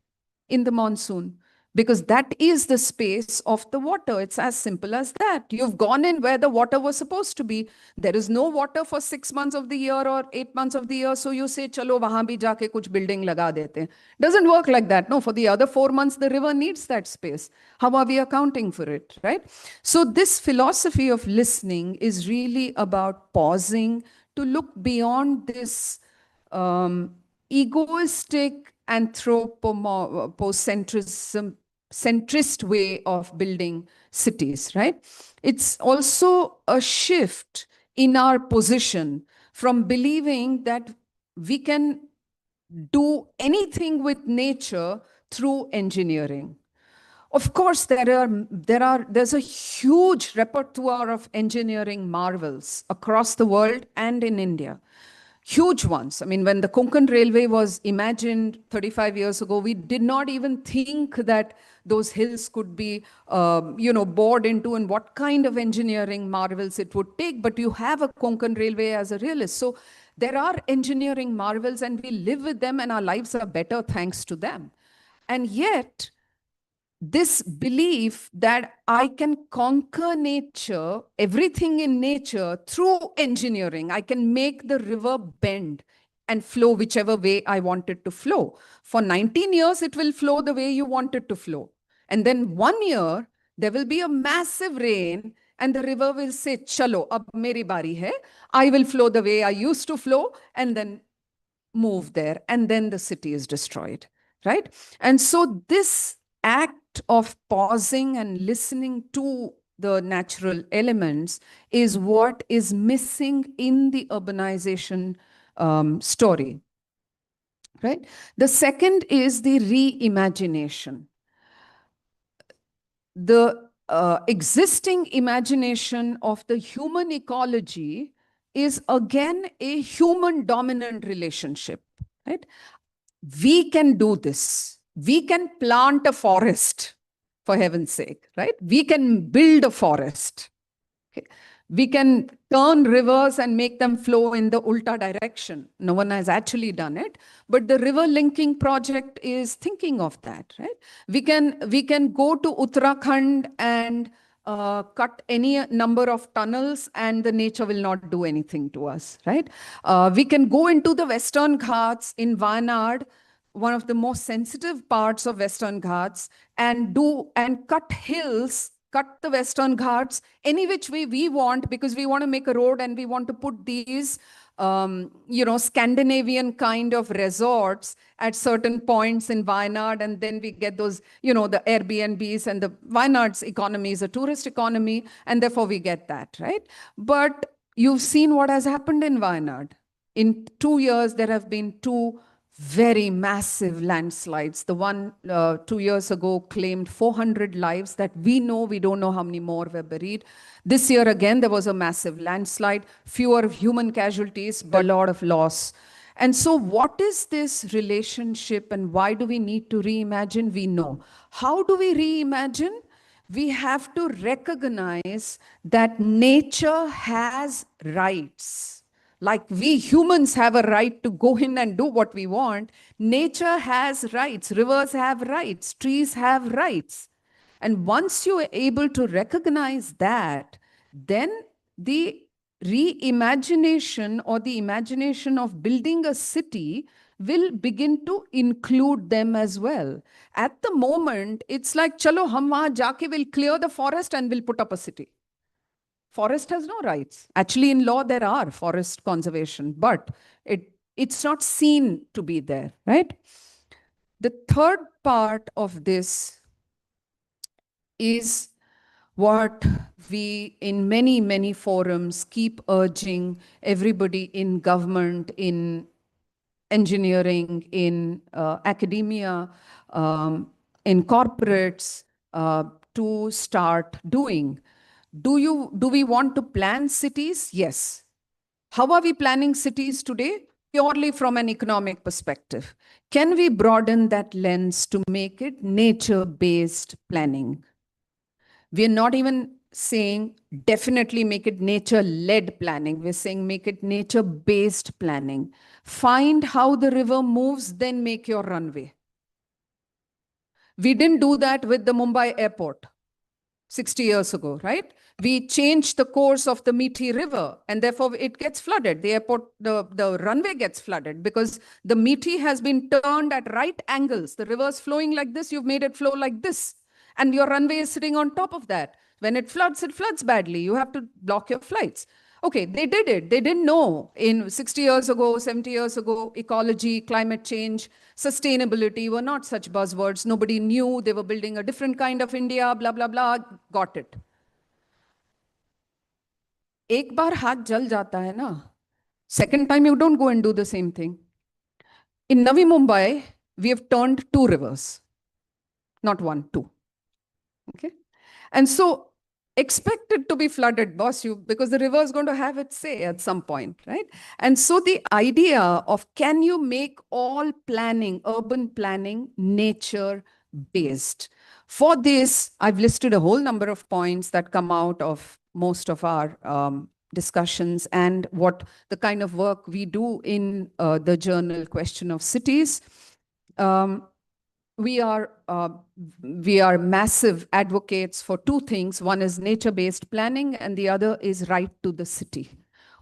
in the monsoon, because that is the space of the water. It's as simple as that. You've gone in where the water was supposed to be. There is no water for 6 months of the year or 8 months of the year. So you say, chalo, wahan bhi jaake kuch building laga dete. Doesn't work like that. No, for the other 4 months, the river needs that space. How are we accounting for it, right? So this philosophy of listening is really about pausing to look beyond this egoistic centrist way of building cities, right? It's also a shift in our position from believing that we can do anything with nature through engineering. Of course, there's a huge repertoire of engineering marvels across the world and in India. Huge ones. I mean, when the Konkan Railway was imagined 35 years ago, we did not even think that those hills could be, bored into, and what kind of engineering marvels it would take. But you have a Konkan Railway as a realist. So there are engineering marvels, and we live with them, and our lives are better thanks to them. And yet, this belief that I can conquer nature, everything in nature, through engineering. I can make the river bend and flow whichever way I want it to flow. For 19 years, it will flow the way you want it to flow. And then 1 year, there will be a massive rain, and the river will say, chalo, ab meri bari hai. I will flow the way I used to flow, and then move there. And then the city is destroyed, right? And so this act of pausing and listening to the natural elements is what is missing in the urbanization story, right? The second is the reimagination. The existing imagination of the human ecology is again a human dominant relationship, right? We can do this. We can plant a forest, for heaven's sake, right? We can build a forest. Okay? We can turn rivers and make them flow in the ulta direction. No one has actually done it, but the river linking project is thinking of that, right? We can go to Uttarakhand and cut any number of tunnels, and the nature will not do anything to us, right? We can go into the Western Ghats in Wayanad, one of the most sensitive parts of Western Ghats, and cut hills, cut the Western Ghats any which way we want, because we want to make a road and we want to put these, Scandinavian kind of resorts at certain points in Wayanad, and then we get those, the Airbnbs, and the Wayanad's economy is a tourist economy, and therefore we get that, right? But you've seen what has happened in Wayanad. In 2 years, there have been 2 very massive landslides. The one 2 years ago claimed 400 lives that we don't know how many more were buried. This year again, there was a massive landslide, fewer human casualties, but a lot of loss. And so what is this relationship, and why do we need to reimagine? We know. How do we reimagine? we have to recognize that nature has rights. Like we humans have a right to go in and do what we want, nature has rights, rivers have rights, trees have rights. And once you are able to recognize that, then the reimagination or the imagination of building a city will begin to include them as well. At the moment, it's like, chalo, hum wahan jaake will clear the forest and will put up a city. Forest has no rights. Actually, in law, there are forest conservation, but it's not seen to be there, right? The third part of this is what we in many, many forums keep urging everybody in government, in engineering, in academia, in corporates to start doing. Do we want to plan cities? Yes. How are we planning cities today? Purely from an economic perspective. Can we broaden that lens to make it nature-based planning? We're not even saying definitely make it nature-led planning. We're saying make it nature-based planning. Find how the river moves, then make your runway. We didn't do that with the Mumbai airport 60 years ago, right? We changed the course of the Methi River and therefore it gets flooded. The airport, the runway gets flooded because the Methi has been turned at right angles. The river's flowing like this, you've made it flow like this. And your runway is sitting on top of that. When it floods badly. You have to block your flights. Okay, they did it. They didn't know in 60 years ago, 70 years ago, ecology, climate change, sustainability were not such buzzwords. Nobody knew. They were building a different kind of India, blah, blah, blah. Got it. एक बार हाथ जल जाता है ना, second time you don't go and do the same thing. In Navi Mumbai, we have turned 2 rivers, not 1, 2. Okay, and so expect it to be flooded, boss, because the river is going to have its say at some point, right? And so the idea of can you make all planning, urban planning, nature-based? For this, I've listed a whole number of points that come out of most of our discussions and what the kind of work we do in the journal Question of Cities. We are massive advocates for 2 things. One is nature-based planning and the other is right to the city.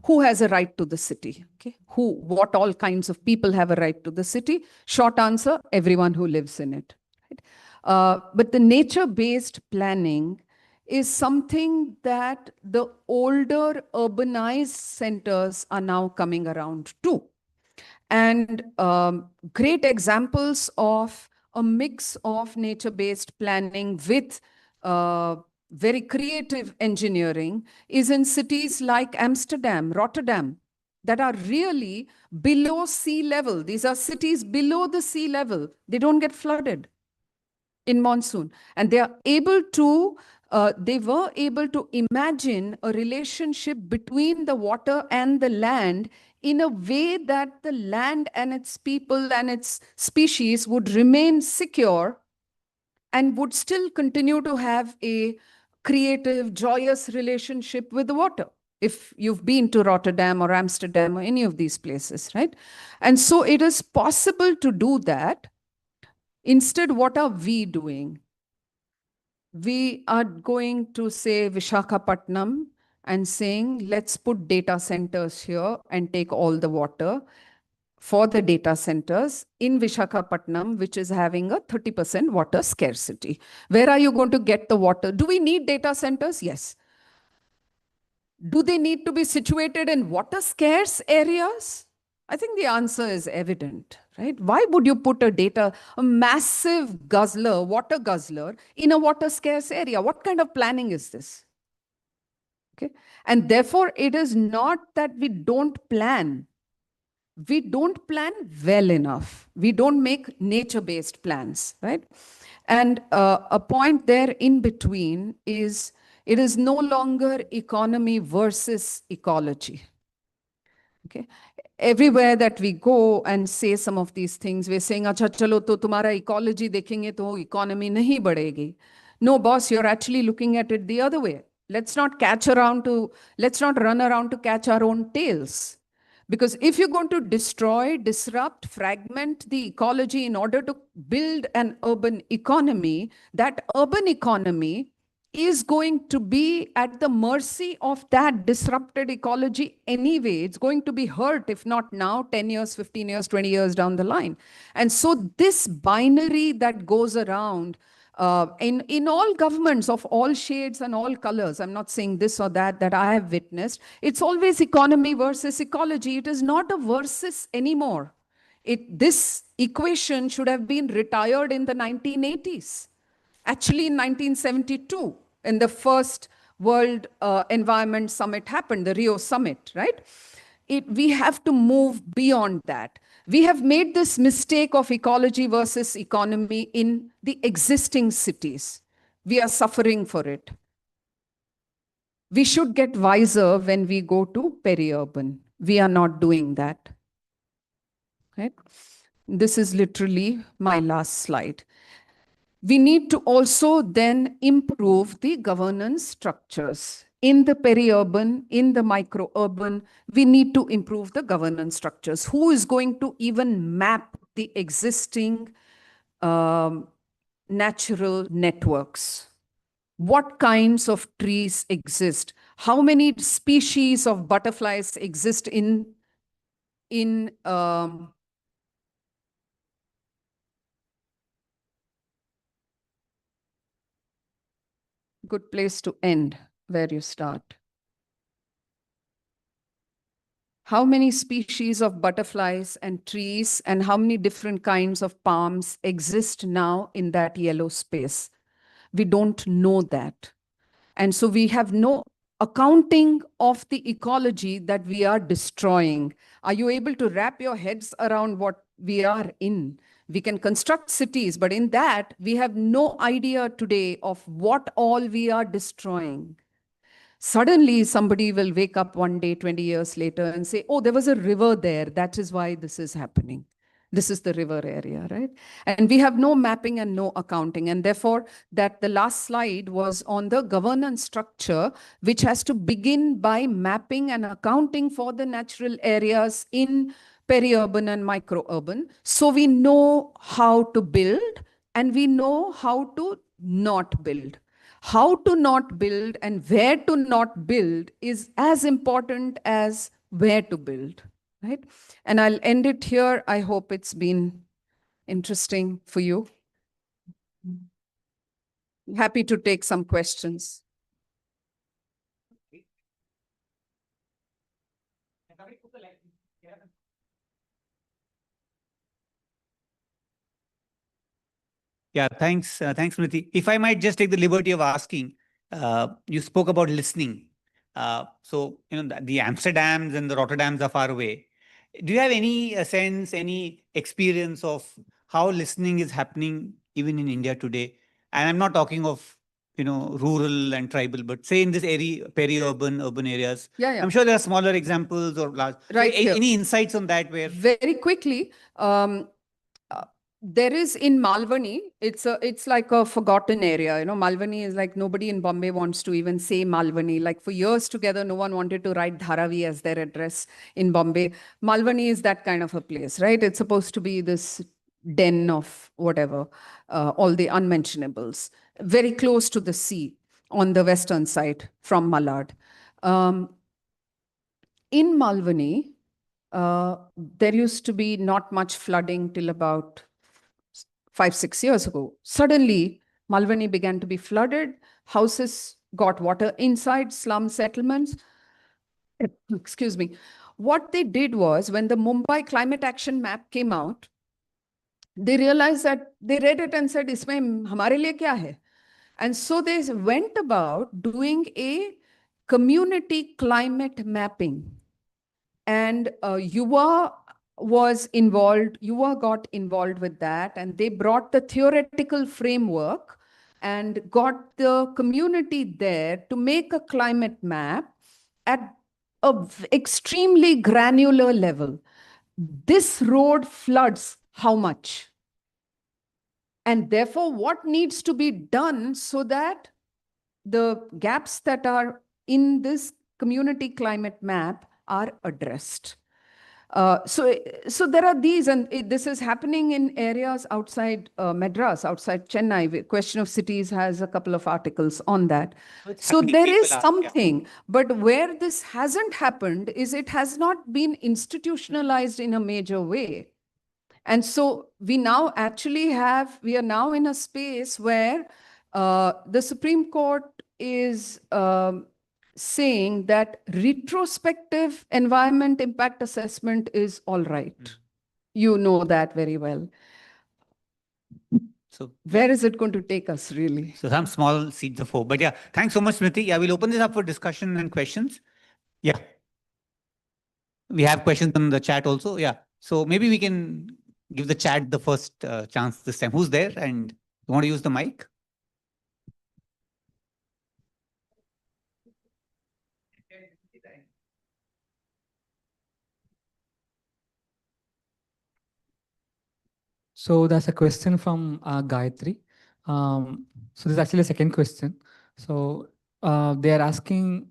Who has a right to the city? Okay. What all kinds of people have a right to the city? Short answer, everyone who lives in it. Right? But the nature-based planning is something that the older urbanized centers are now coming around to. And great examples of a mix of nature-based planning with very creative engineering is in cities like Amsterdam, Rotterdam, that are really below sea level. These are cities below the sea level. They don't get flooded in monsoon. And they are able to, they were able to imagine a relationship between the water and the land in a way that the land and its people and its species would remain secure and would still continue to have a creative, joyous relationship with the water. If you've been to Rotterdam or Amsterdam or any of these places, right? And so it is possible to do that. Instead, what are we doing? We are going to say Vishakhapatnam and saying, let's put data centers here and take all the water for the data centers in Vishakhapatnam, which is having a 30% water scarcity. Where are you going to get the water? Do we need data centers? Yes. Do they need to be situated in water scarce areas? I think the answer is evident, right? Why would you put a massive guzzler, water guzzler in a water scarce area? What kind of planning is this? Okay. And therefore, it is not that we don't plan. We don't plan well enough. We don't make nature-based plans, right? And a point there in between is it is no longer economy versus ecology. Okay. Everywhere that we go and say some of these things, we're saying, "Acha, chalo, to tumhara ecology dekhenge to economy nahi badhegi." No, boss, you're actually looking at it the other way. Let's not run around to catch our own tails. Because if you're going to destroy, disrupt, fragment the ecology in order to build an urban economy, that urban economy is going to be at the mercy of that disrupted ecology anyway. It's going to be hurt, if not now, 10 years, 15 years, 20 years down the line. And so this binary that goes around in all governments of all shades and all colors, I'm not saying this or that I have witnessed, it's always economy versus ecology. It is not a versus anymore. This equation should have been retired in the 1980s. Actually, in 1972, in the first World Environment Summit happened, the Rio Summit, right? We have to move beyond that. We have made this mistake of ecology versus economy in the existing cities. We are suffering for it. We should get wiser when we go to peri-urban. We are not doing that. Right? This is literally my last slide. We need to also then improve the governance structures. In the peri-urban, in the micro-urban, we need to improve the governance structures. Who is going to even map the existing natural networks? What kinds of trees exist? How many species of butterflies exist in good place to end where you start. How many species of butterflies and trees and how many different kinds of palms exist now in that yellow space? We don't know that. And so we have no accounting of the ecology that we are destroying. Are you able to wrap your heads around what we are in? We can construct cities, but in that, we have no idea today of what all we are destroying. Suddenly, somebody will wake up one day, 20 years later, and say, oh, there was a river there. That is why this is happening. This is the river area, right? And we have no mapping and no accounting. And therefore, that the last slide was on the governance structure, which has to begin by mapping and accounting for the natural areas in peri-urban and micro-urban. So we know how to build and we know how to not build. How to not build and where to not build is as important as where to build, right? And I'll end it here. I hope it's been interesting for you. Happy to take some questions. Yeah, thanks, Smriti. If I might just take the liberty of asking, you spoke about listening. So, the Amsterdams and the Rotterdams are far away. Do you have any sense, any experience of how listening is happening even in India today? And I'm not talking of, rural and tribal, but say in this area, peri-urban, urban areas. Yeah. I'm sure there are smaller examples or large. Right. So, any insights on that? Where very quickly, there is in Malvani, it's like a forgotten area. Malvani is like nobody in Bombay wants to even say Malvani. Like for years together, no one wanted to write Dharavi as their address in Bombay. Malvani is that kind of a place, right? It's supposed to be this den of whatever, all the unmentionables, very close to the sea on the western side from Malad. In Malvani, there used to be not much flooding till about 5-6 years ago. Suddenly, Malvani began to be flooded. Houses got water inside slum settlements. Excuse me. What they did was, when the Mumbai Climate Action Map came out, they realized that they read it and said, "Isme hamare liye kya hai?" And so they went about doing a community climate mapping. And Yuva was involved, Yuva got involved with that, and they brought the theoretical framework and got the community there to make a climate map at an extremely granular level. This road floods how much? And therefore, what needs to be done so that the gaps that are in this community climate map are addressed? So there are these, and this is happening in areas outside Madras, outside Chennai. Question of Cities has a couple of articles on that. It's So happening, there people is are- yeah. something, but where this hasn't happened is it has not been institutionalized in a major way. And so we now actually we are now in a space where the Supreme Court is saying that retrospective environment impact assessment is all right. You know that very well. So Where is it going to take us, really? So some small seeds of hope. But yeah, thanks so much, Smriti. Yeah, we'll open this up for discussion and questions. Yeah. We have questions in the chat also. Yeah. So maybe we can give the chat the first chance this time. Who's there? And you want to use the mic? So that's a question from Gayatri. So this is actually a second question. So they are asking,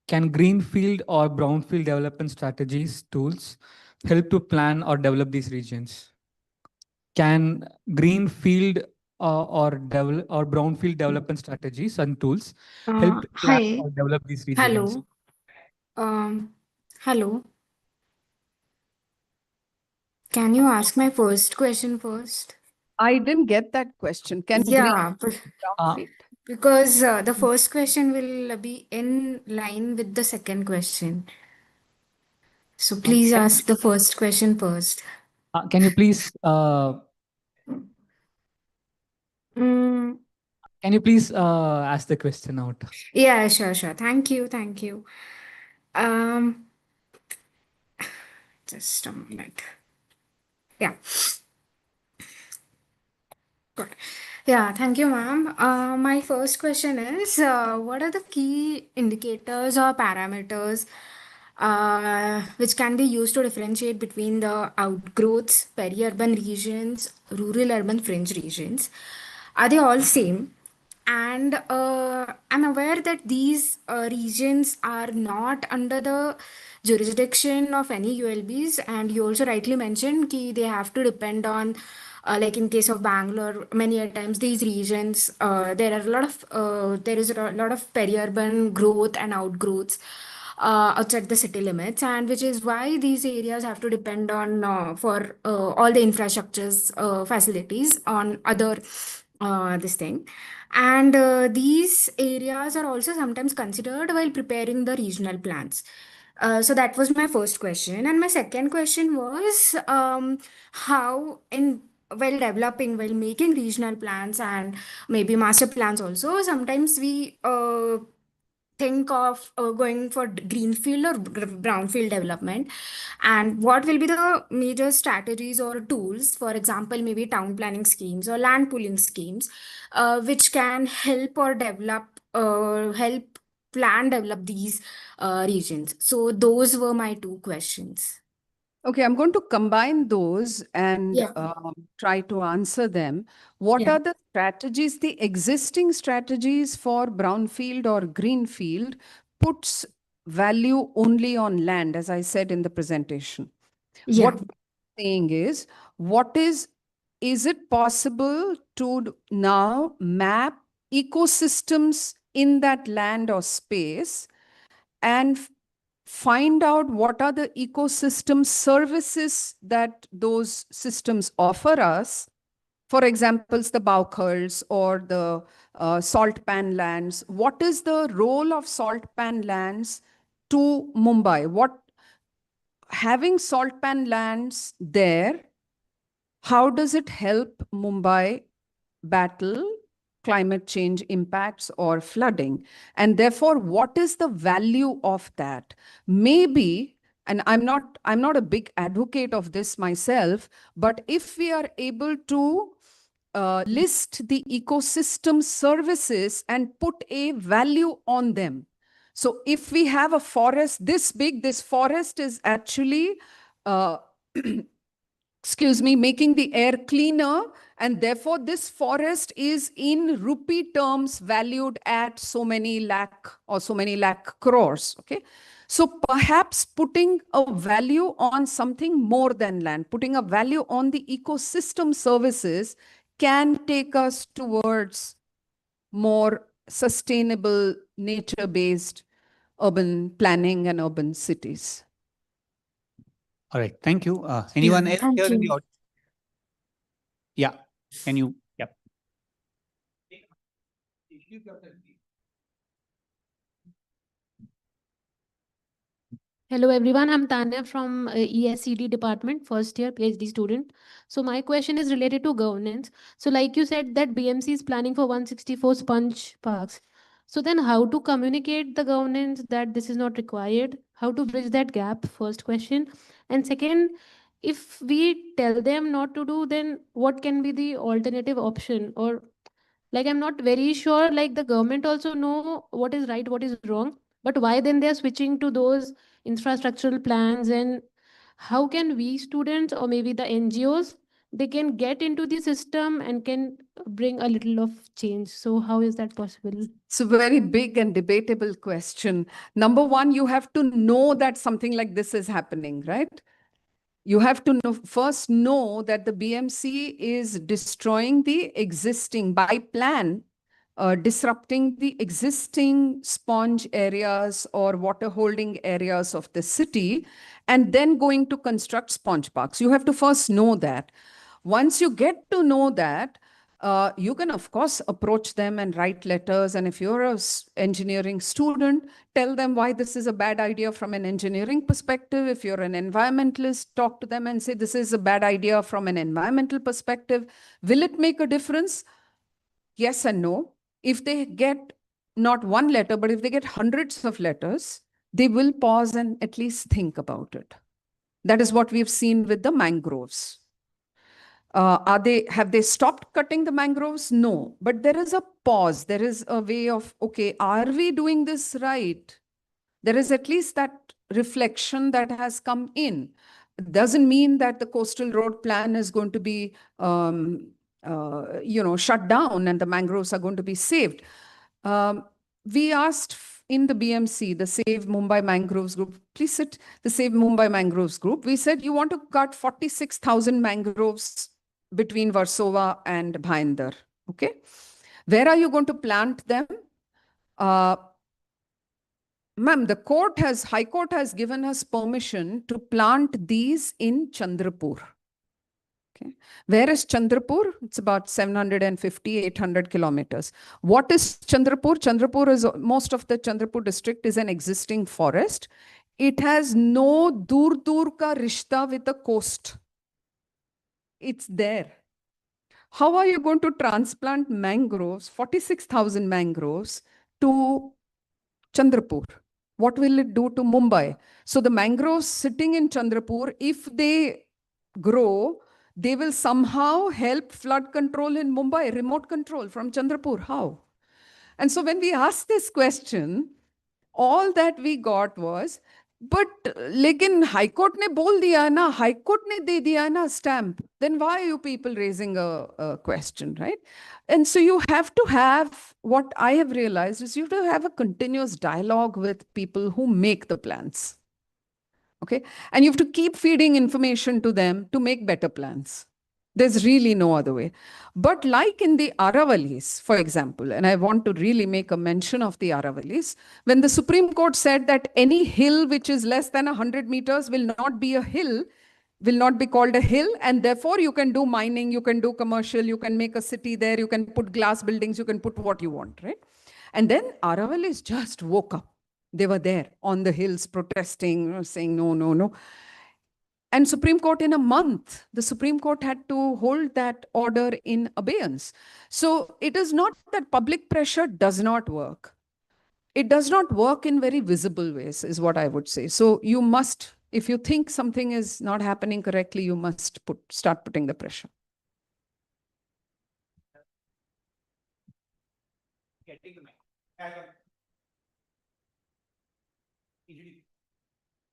can greenfield or brownfield development strategies, tools help to plan or develop these regions? Can greenfield or brownfield development strategies and tools help to plan Hi. or develop these regions? Hello. Hello. Can you ask my first question first? I didn't get that question. Can Yeah, brownfield? because the first question will be in line with the second question. So please ask the first question first. Can you please Mm, ask the question out? yeah, sure. Thank you. Just a minute. Yeah. Good. Yeah, thank you, ma'am. My first question is, what are the key indicators or parameters which can be used to differentiate between the outgrowths, peri-urban regions, rural-urban fringe regions? Are they all same? And I'm aware that these regions are not under the jurisdiction of any ULBs, and you also rightly mentioned that they have to depend on, like in case of Bangalore, many a times these regions there is a lot of peri-urban growth and outgrowths outside the city limits, and which is why these areas have to depend on for all the infrastructures facilities on other this thing. And these areas are also sometimes considered while preparing the regional plans. So that was my first question. And my second question was, how in while making regional plans and maybe master plans also, sometimes we think of going for greenfield or brownfield development, and what will be the major strategies or tools, for example maybe town planning schemes or land pooling schemes, which can help or help develop these regions. So those were my two questions. Okay, I'm going to combine those and Yeah. try to answer them. What Yeah. are the strategies? The existing strategies for brownfield or greenfield puts value only on land, as I said in the presentation. Yeah. What we're saying is it possible to now map ecosystems in that land or space and find out what are the ecosystem services that those systems offer us? For example, the Baukhals or the salt pan lands. What is the role of salt pan lands to Mumbai? Having salt pan lands there, how does it help Mumbai battle climate change impacts or flooding? And therefore, what is the value of that? Maybe, and I'm not a big advocate of this myself, but if we are able to list the ecosystem services and put a value on them. So if we have a forest this big, this forest is actually excuse me, making the air cleaner And therefore, this forest is in rupee terms valued at so many lakh or so many lakh crores. Okay. So perhaps putting a value on something more than land, putting a value on the ecosystem services can take us towards more sustainable, nature-based urban planning and urban cities. All right. Thank you. Anyone else Thank here in the you. audience? Yeah. Can you? Yeah. Hello everyone, I'm Tanya from ESCD department, first year PhD student. So my question is related to governance. So like you said that BMC is planning for 164 sponge parks. So then how to communicate the governance that this is not required? How to bridge that gap? First question. And second, if we tell them not to do, then what can be the alternative option? Or like I'm not very sure, like the government also know what is right, what is wrong, but why then they're switching to those infrastructural plans, and how can we students or maybe the NGOs, they can get into the system and can bring a little of change? So how is that possible? It's a very big and debatable question. Number one, you have to know that something like this is happening, right? You have to first know that the BMC is destroying the existing, by plan, disrupting the existing sponge areas or water holding areas of the city, and then going to construct sponge parks. You have to first know that. Once you get to know that, you can, of course, approach them and write letters. And if you're an engineering student, tell them why this is a bad idea from an engineering perspective. If you're an environmentalist, talk to them and say, this is a bad idea from an environmental perspective. Will it make a difference? Yes and no. If they get not one letter, but if they get hundreds of letters, they will pause and at least think about it. That is what we've seen with the mangroves. Have they stopped cutting the mangroves? No, but there is a pause. There is a way of, okay, are we doing this right? There is at least that reflection that has come in. It doesn't mean that the coastal road plan is going to be, shut down and the mangroves are going to be saved. We asked in the BMC, the Save Mumbai Mangroves Group, please sit, the Save Mumbai Mangroves Group, we said, you want to cut 46,000 mangroves between Versova and Bhayandar, okay? Where are you going to plant them? Ma'am, the High Court has given us permission to plant these in Chandrapur. Okay. Where is Chandrapur? It's about 750, 800 kilometers. What is Chandrapur? Chandrapur is, most of the Chandrapur district is an existing forest. It has no dur ka rishta with the coast. It's there. How are you going to transplant mangroves, 46,000 mangroves, to Chandrapur? What will it do to Mumbai? So the mangroves sitting in Chandrapur, if they grow, they will somehow help flood control in Mumbai, remote control from Chandrapur. How? And so when we asked this question, all that we got was, but लेकिन High Court ने बोल दिया है ना, High Court ने दे दिया है ना stamp, then why are you people raising a question, right? And so you have to have, what I have realized is you have to have a continuous dialogue with people who make the plans. Okay. And you have to keep feeding information to them to make better plans. There's really no other way. But like in the Aravalis, for example, and I want to really make a mention of the Aravalis, when the Supreme Court said that any hill which is less than 100 meters will not be a hill, will not be called a hill, and therefore you can do mining, you can do commercial, you can make a city there, you can put glass buildings, you can put what you want, right? And then Aravalis just woke up. They were there on the hills protesting, saying no, no, no. And Supreme Court, in a month, the Supreme Court had to hold that order in abeyance. So it is not that public pressure does not work. It does not work in very visible ways, is what I would say. So you must, if you think something is not happening correctly, you must start putting the pressure. Getting the mic.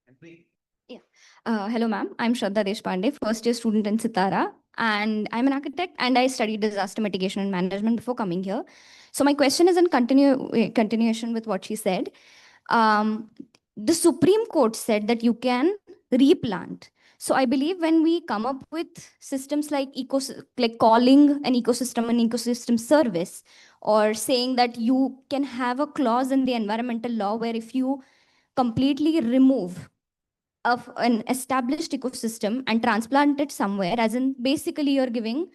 And breathe. Hello, ma'am. I'm Shraddha Deshpande, first year student in Sitara, and I'm an architect and I studied disaster mitigation and management before coming here. So my question is in continuation with what she said. The Supreme Court said that you can replant. So I believe when we come up with systems like like calling an ecosystem service, or saying that you can have a clause in the environmental law where if you completely remove of an established ecosystem and transplant it somewhere, as in basically you're giving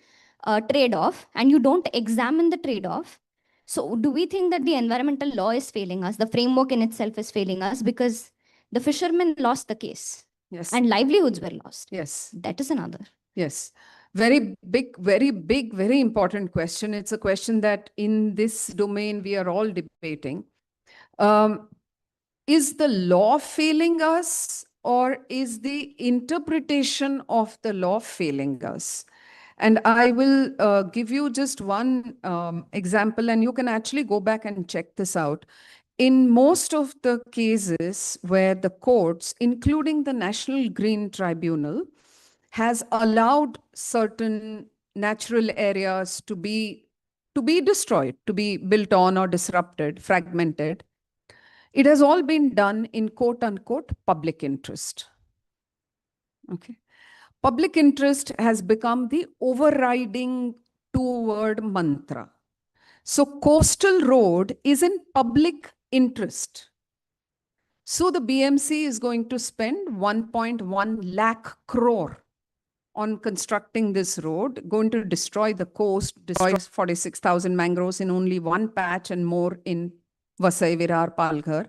a trade-off and you don't examine the trade-off. So do we think that the environmental law is failing us? The framework in itself is failing us because the fishermen lost the case Yes. and livelihoods were lost. Yes. That is another. Yes. Very big, very important question. It's a question that in this domain we are all debating. Is the law failing us, or is the interpretation of the law failing us? And I will give you just one example, and you can actually go back and check this out. In most of the cases where the courts, including the National Green Tribunal, has allowed certain natural areas to be destroyed, to be built on or disrupted, fragmented, it has all been done in quote unquote public interest. Okay. Public interest has become the overriding two-word mantra. So coastal road is in public interest. So the BMC is going to spend 1.1 lakh crore on constructing this road, going to destroy the coast, destroy 46,000 mangroves in only one patch and more in Vasai Virar Palghar.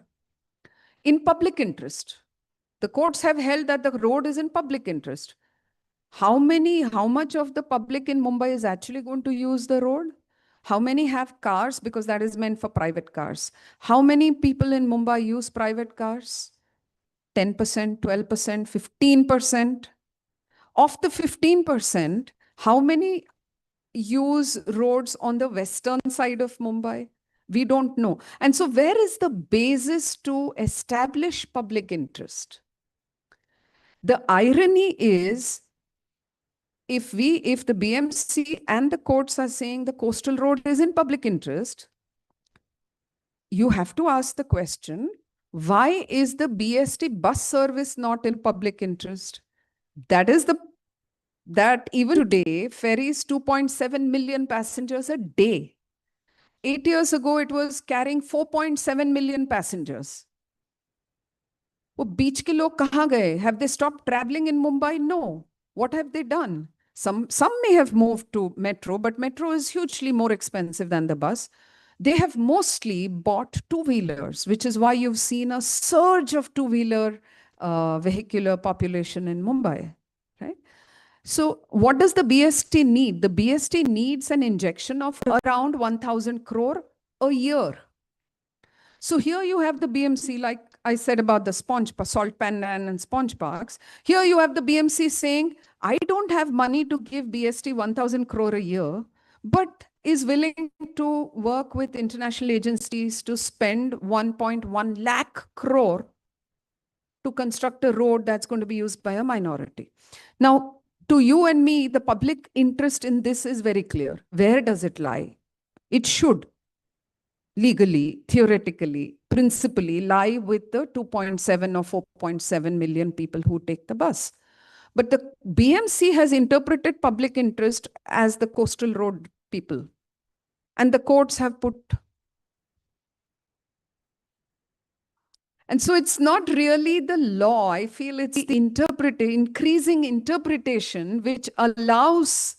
In public interest. The courts have held that the road is in public interest. How much of the public in Mumbai is actually going to use the road? How many have cars? Because that is meant for private cars. How many people in Mumbai use private cars? 10%, 12%, 15%. Of the 15%, how many use roads on the western side of Mumbai? We don't know. And so where is the basis to establish public interest? The irony is, if the BMC and the courts are saying the coastal road is in public interest, you have to ask the question, why is the BST bus service not in public interest? That even today ferries 2.7 million passengers a day. 8 years ago, it was carrying 4.7 million passengers. वो बीच के लोग कहाँ गए? Have they stopped traveling in Mumbai? No. What have they done? Some may have moved to metro, but metro is hugely more expensive than the bus. They have mostly bought two-wheelers, which is why you've seen a surge of two-wheeler vehicular population in Mumbai, right? So what does the BST need? The BST needs an injection of around 1,000 crore a year. So here you have the BMC, like I said about the salt pandan and sponge parks. Here you have the BMC saying, I don't have money to give BST 1,000 crore a year, but is willing to work with international agencies to spend 1.1 lakh crore to construct a road that's going to be used by a minority. Now, to you and me, the public interest in this is very clear. Where does it lie? It should legally, theoretically, principally lie with the 2.7 or 4.7 million people who take the bus. But the BMC has interpreted public interest as the coastal road people. And the courts have put. And so it's not really the law. I feel it's the increasing interpretation which allows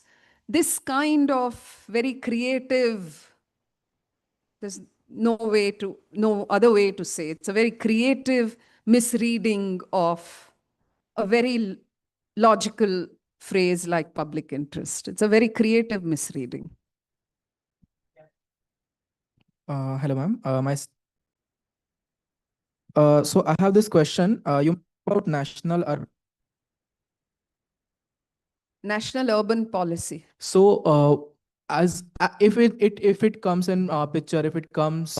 this kind of very creative, there's no other way to say it. It's a very creative misreading of a very logical phrase like public interest. It's a very creative misreading. Hello, ma'am. So I have this question. You about national urban policy. So as if it comes in picture, if it comes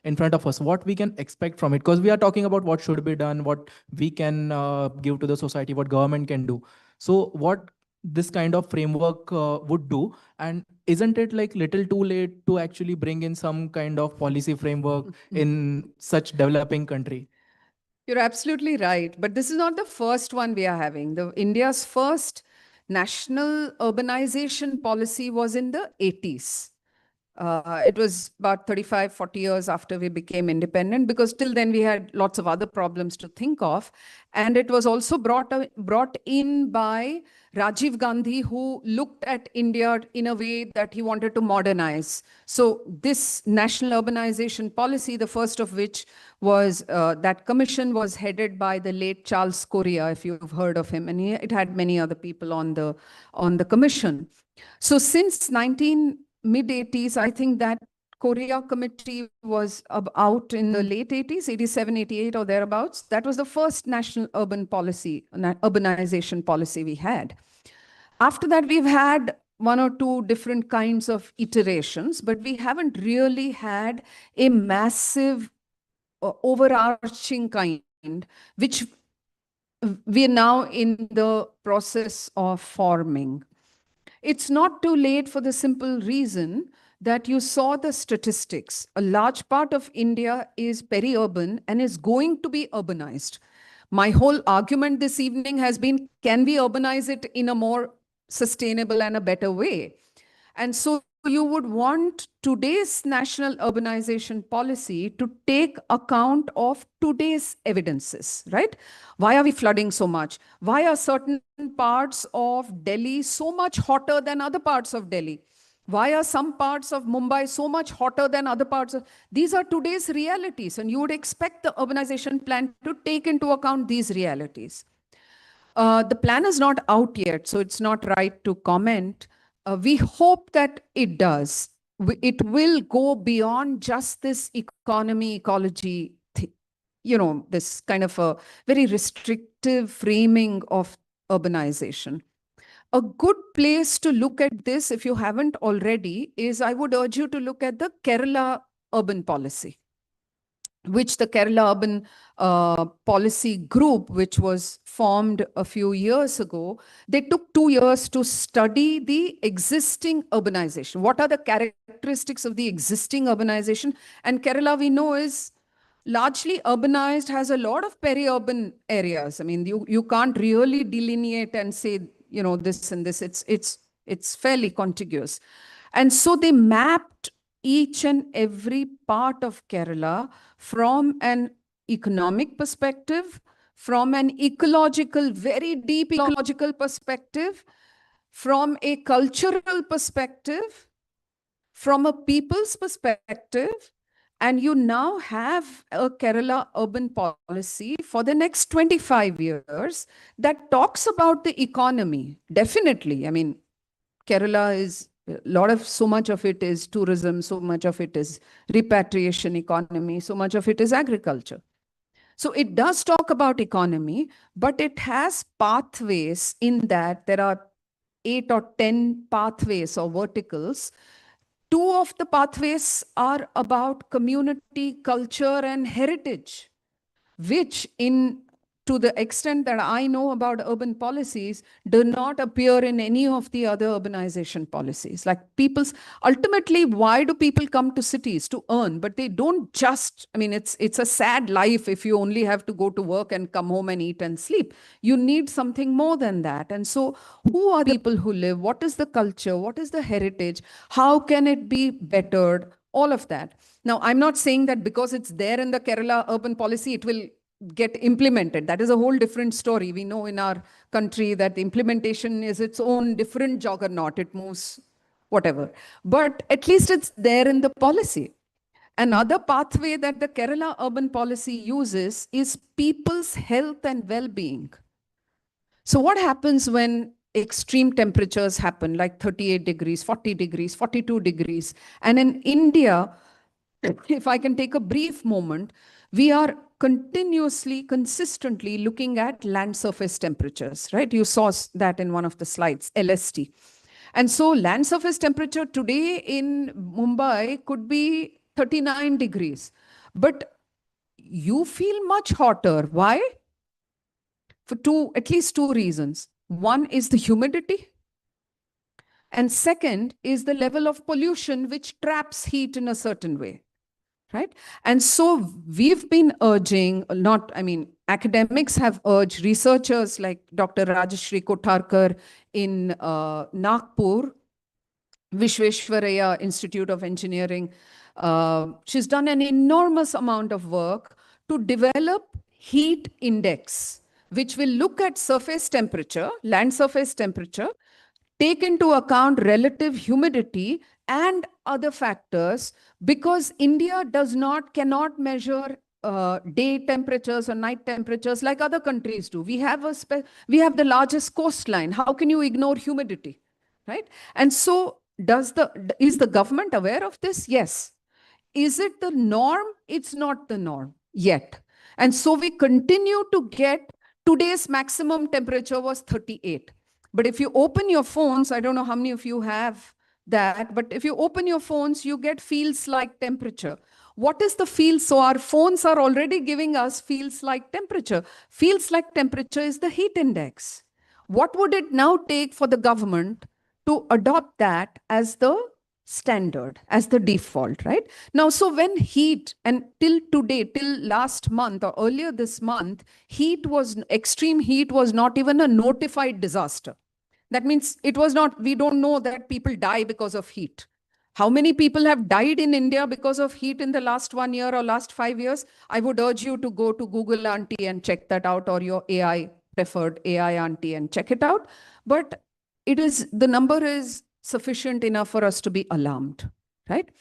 in front of us, what we can expect from it, because we are talking about what should be done, what we can give to the society, what government can do. So what this kind of framework would do, and isn't it like little too late to actually bring in some kind of policy framework in such developing country? You're absolutely right. But this is not the first one we are having. India's first national urbanization policy was in the 80s. It was about 35, 40 years after we became independent, because till then we had lots of other problems to think of. And it was also brought in by Rajiv Gandhi, who looked at India in a way that he wanted to modernize. So this national urbanization policy, the first of which was that commission was headed by the late Charles Correa, if you've heard of him, and it had many other people on the commission. So since mid-80s, I think that Korea committee was out in the late 80s, 87, 88 or thereabouts. That was the first national urbanization policy we had. After that, we've had one or two different kinds of iterations, but we haven't really had a massive overarching kind, which we are now in the process of forming. It's not too late for the simple reason that you saw the statistics. A large part of India is peri-urban and is going to be urbanized. My whole argument this evening has been, can we urbanize it in a more sustainable and a better way? And so you would want today's national urbanization policy to take account of today's evidences, right? Why are we flooding so much? Why are certain parts of Delhi so much hotter than other parts of Delhi? Why are some parts of Mumbai so much hotter than other parts of... These are today's realities, and you would expect the urbanization plan to take into account these realities. The plan is not out yet, so it's not right to comment. We hope that it does. It will go beyond just this economy, ecology, this kind of a very restrictive framing of urbanization. A good place to look at this, if you haven't already, is I would urge you to look at the Kerala urban policy, which the Kerala Urban Policy Group, which was formed a few years ago, they took 2 years to study the existing urbanization. What are the characteristics of the existing urbanization? And Kerala, we know, is largely urbanized, has a lot of peri-urban areas. I mean, you can't really delineate and say, this and this. It's fairly contiguous. And so they mapped each and every part of Kerala from an economic perspective, from an ecological, very deep ecological perspective, from a cultural perspective, from a people's perspective. And you now have a Kerala urban policy for the next 25 years that talks about the economy. Definitely. I mean, Kerala is so much of it is tourism, so much of it is repatriation economy, so much of it is agriculture. So it does talk about economy, but it has pathways in that there are 8 or 10 pathways or verticals. 2 of the pathways are about community, culture, and heritage, which to the extent that I know about urban policies, do not appear in any of the other urbanization policies. Like ultimately, why do people come to cities? To earn, but they don't just, it's a sad life if you only have to go to work and come home and eat and sleep. You need something more than that. And so who are the people who live? What is the culture? What is the heritage? How can it be bettered? All of that. Now, I'm not saying that because it's there in the Kerala urban policy, it will get implemented. That is a whole different story. We know in our country that the implementation is its own different juggernaut. It moves whatever. But at least it's there in the policy. Another pathway that the Kerala urban policy uses is people's health and well-being. So what happens when extreme temperatures happen, like 38 degrees, 40 degrees, 42 degrees? And in India, if I can take a brief moment, we are consistently looking at land surface temperatures, right? You saw that in one of the slides, LST. And so land surface temperature today in Mumbai could be 39 degrees, but you feel much hotter. Why? For at least two reasons. One is the humidity. And second is the level of pollution, which traps heat in a certain way. Right? And so we've been urging, academics have urged, researchers like Dr. Rajashri Kotharkar in Nagpur, Vishveshwaraya Institute of Engineering. She's done an enormous amount of work to develop heat index, which will look at surface temperature, land surface temperature, take into account relative humidity and other factors, because India cannot measure day temperatures or night temperatures like other countries do. We have the largest coastline. How can you ignore humidity, right? And so is the government aware of this? Yes. Is it the norm? It's not the norm yet. And so we continue to get, today's maximum temperature was 38. But if you open your phones, I don't know how many of you have that, but if you open your phones, you get feels like temperature. What is the feel? So our phones are already giving us feels like temperature. Feels like temperature is the heat index. What would it now take for the government to adopt that as the standard, as the default, right? Now, so when heat, and till today, till last month or earlier this month, extreme heat was not even a notified disaster. That means it was not, we don't know that people die because of heat. How many people have died in India because of heat in the last 1 year or last 5 years? I would urge you to go to Google Auntie and check that out, or your preferred AI Auntie and check it out. But the number is sufficient enough for us to be alarmed, right?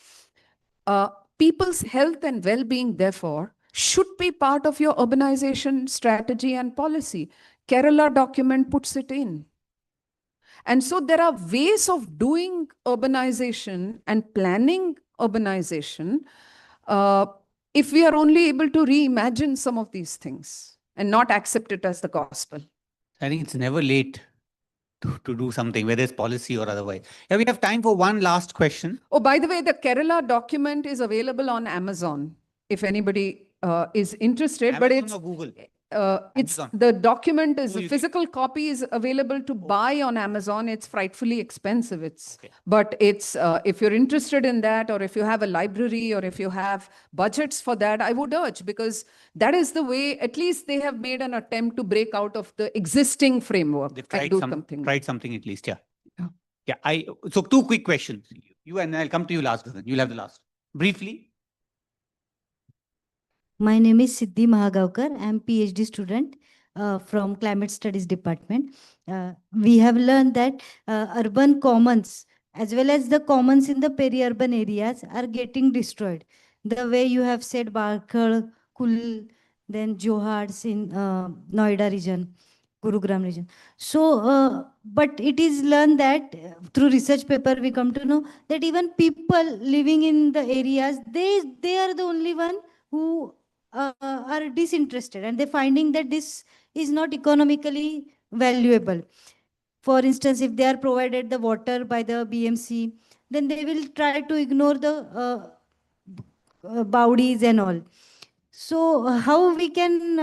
People's health and well-being, therefore, should be part of your urbanization strategy and policy. Kerala document puts it in. And so there are ways of doing urbanization and planning urbanization if we are only able to reimagine some of these things and not accept it as the gospel. I think it's never late to do something, whether it's policy or otherwise. Yeah, we have time for one last question. Oh, by the way, the Kerala document is available on Amazon, if anybody is interested. Amazon but it's or Google? Amazon. The document is a physical copy is available to buy on Amazon. It's frightfully expensive. But it's if you're interested in that, or if you have a library, or if you have budgets for that, I would urge, because that is the way, at least they have made an attempt to break out of the existing framework. They've tried something at least, yeah. So 2 quick questions. You, and I'll come to you last, You'll have the last. Briefly. My name is Siddhi Mahagaukar. I'm PhD student from Climate Studies Department. We have learned that urban commons, as well as the commons in the peri-urban areas, are getting destroyed. The way you have said Barkhad, Kul, then Johads in Noida region, Gurugram region. So, but it is learned that through research paper, we come to know that even people living in the areas, they are the only one who are disinterested, and they're finding that this is not economically valuable. For instance, if they are provided the water by the BMC, then they will try to ignore the bowdies and all. So how we can,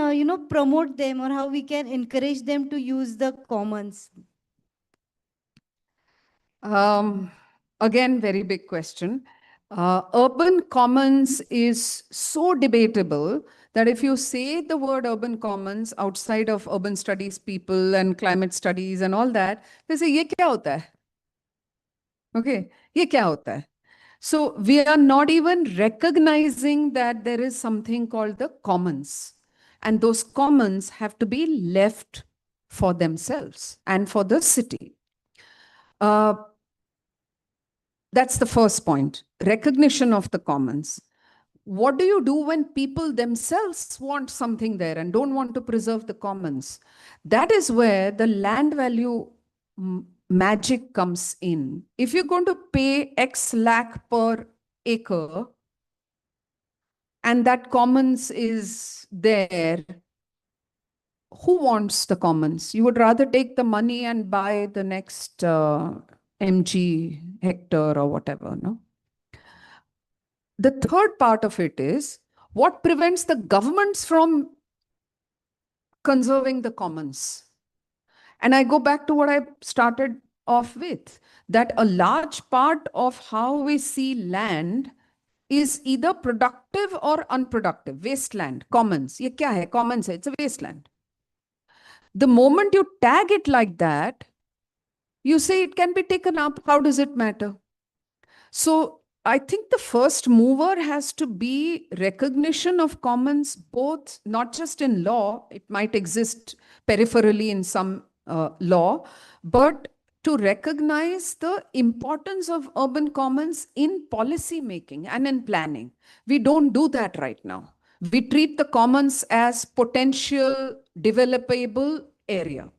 promote them, or how we can encourage them to use the commons? Again, very big question. Urban commons is so debatable that if you say the word urban commons outside of urban studies people and climate studies and all that, they say, ye kya hota hai? Okay, ye kya hota hai? So we are not even recognizing that there is something called the commons. And those commons have to be left for themselves and for the city. That's the first point, recognition of the commons. What do you do when people themselves want something there and don't want to preserve the commons? That is where the land value magic comes in. If you're going to pay X lakh per acre and that commons is there, who wants the commons? You would rather take the money and buy the next mg hectare or whatever, no? The third part of it is what prevents the governments from conserving the commons. And I go back to what I started off with, that a large part of how we see land is either productive or unproductive. Wasteland, commons. Ye kya hai? Commons hai. It's a wasteland. The moment you tag it like that, you say it can be taken up. How does it matter? So I think the first mover has to be recognition of commons, both not just in law, it might exist peripherally in some law, but to recognize the importance of urban commons in policy making and in planning. We don't do that right now. We treat the commons as potential developable area.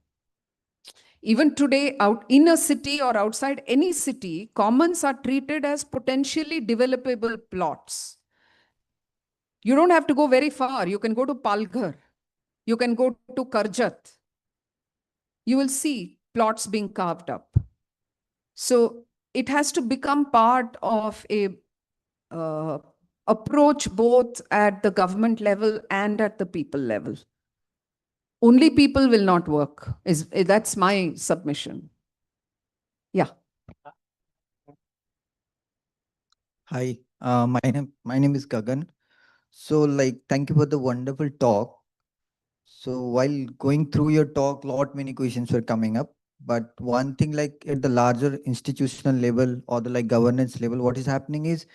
Even today, out in a city or outside any city, commons are treated as potentially developable plots. You don't have to go very far. You can go to Palghar. You can go to Karjat. You will see plots being carved up. So it has to become part of a approach both at the government level and at the people level. Only people will not work. That's my submission. Yeah. Hi, my name is Gagan. So thank you for the wonderful talk. So while going through your talk, many questions were coming up. But one thing at the larger institutional level or the governance level, what is happening is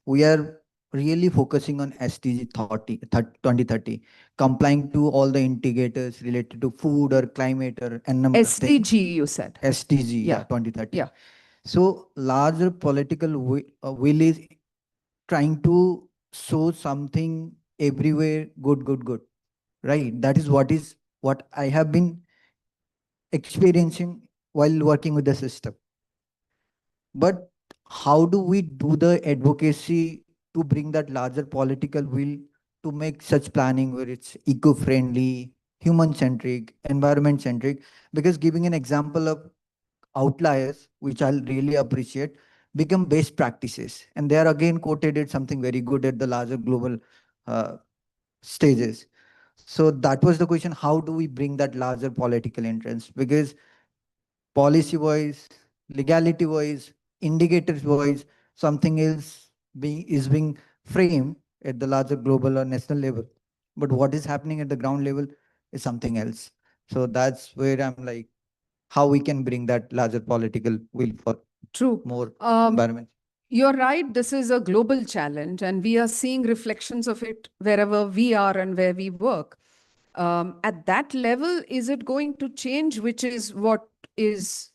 we are really focusing on SDG 2030, complying to all the indicators related to food or climate or n number of things. SDG, you said. SDG, Yeah. 2030. Yeah. So larger political will is trying to show something everywhere good, right? That is what I have been experiencing while working with the system. But how do we do the advocacy to bring that larger political will to make such planning where it's eco-friendly, human-centric, environment-centric? Because giving an example of outliers, which I'll really appreciate, become best practices. And they are again quoted as something very good at the larger global stages. So that was the question, how do we bring that larger political interest? Because policy-wise, legality-wise, indicators-wise, something else is being framed at the larger global or national level. But what is happening at the ground level is something else. So that's where I'm how we can bring that larger political will for True. more environment. You're right. This is a global challenge, and we are seeing reflections of it wherever we are and where we work. At that level, is it going to change? Which is what is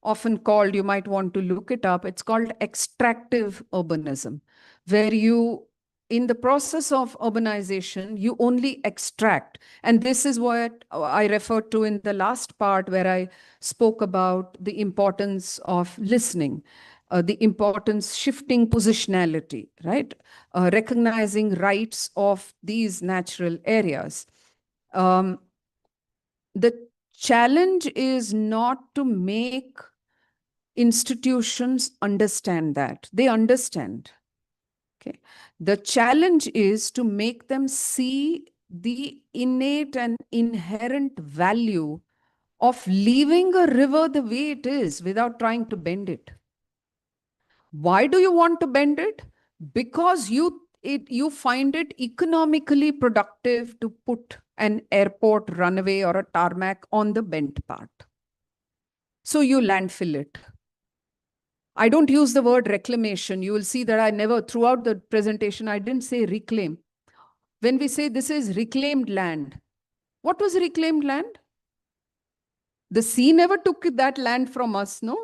often called, you might want to look it up, it's called extractive urbanism, where you, in the process of urbanization, you only extract. And this is what I referred to in the last part where I spoke about the importance of listening, the importance shifting positionality, right? Recognizing rights of these natural areas. The challenge is not to make institutions understand that. They understand. Okay. The challenge is to make them see the innate and inherent value of leaving a river the way it is without trying to bend it. Why do you want to bend it? Because you find it economically productive to put an airport runway or a tarmac on the bent part. So you landfill it. I don't use the word reclamation. You will see that I never, throughout the presentation, I didn't say reclaim. When we say this is reclaimed land, what was reclaimed land? The sea never took that land from us, no?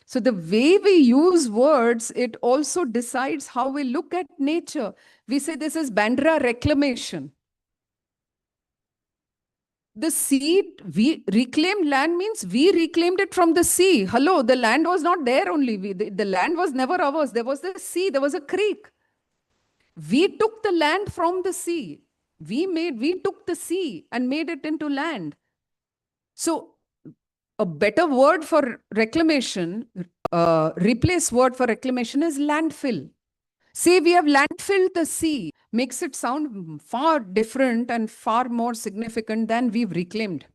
So the way we use words, it also decides how we look at nature. We say this is Bandra reclamation. The sea, we reclaimed land means we reclaimed it from the sea. Hello, the land was not there only. The land was never ours. There was the sea, there was a creek. We took the land from the sea. We took the sea and made it into land. So a better word for reclamation, replace word for reclamation is landfill. Say we have landfilled the sea, makes it sound far different and far more significant than we've reclaimed.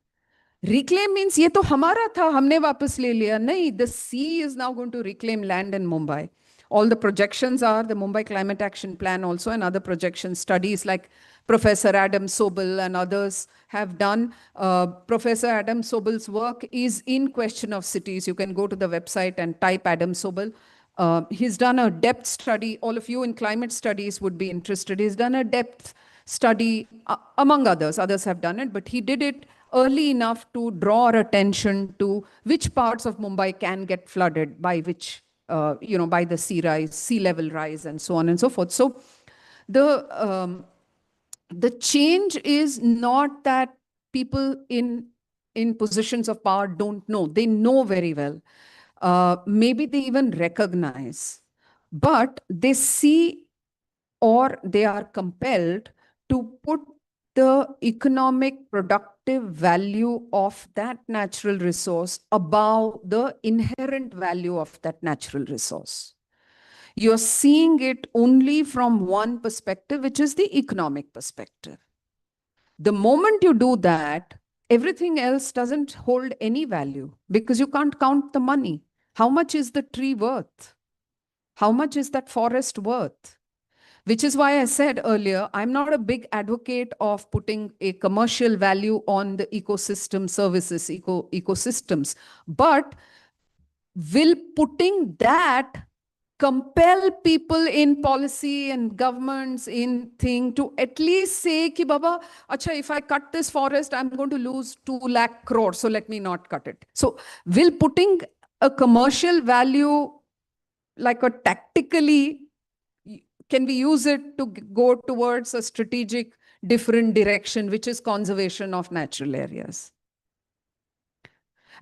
Reclaim means ये तो हमारा था, हमने वापस ले लिया. नहीं, the sea is now going to reclaim land in Mumbai. All the projections are the Mumbai Climate Action Plan also, and other projection studies like Professor Adam Sobel and others have done. Professor Adam Sobel's work is in Question of Cities. You can go to the website and type Adam Sobel. He's done a depth study. All of you in climate studies would be interested. He's done a depth study, among others. Others have done it, but he did it early enough to draw our attention to which parts of Mumbai can get flooded by which, by the sea rise, sea level rise, and so on and so forth. So the change is not that people in positions of power don't know. They know very well. Maybe they even recognize, but they see or they are compelled to put the economic productive value of that natural resource above the inherent value of that natural resource. You're seeing it only from one perspective, which is the economic perspective. The moment you do that, everything else doesn't hold any value because you can't count the money. How much is the tree worth? How much is that forest worth? Which is why I said earlier, I'm not a big advocate of putting a commercial value on the ecosystem services, ecosystems. But will putting that compel people in policy and governments in thing to at least say, ki baba, acha, if I cut this forest, I'm going to lose 2 lakh crores, so let me not cut it. So will putting a commercial value like a tactically, can we use it to go towards a strategic different direction, which is conservation of natural areas?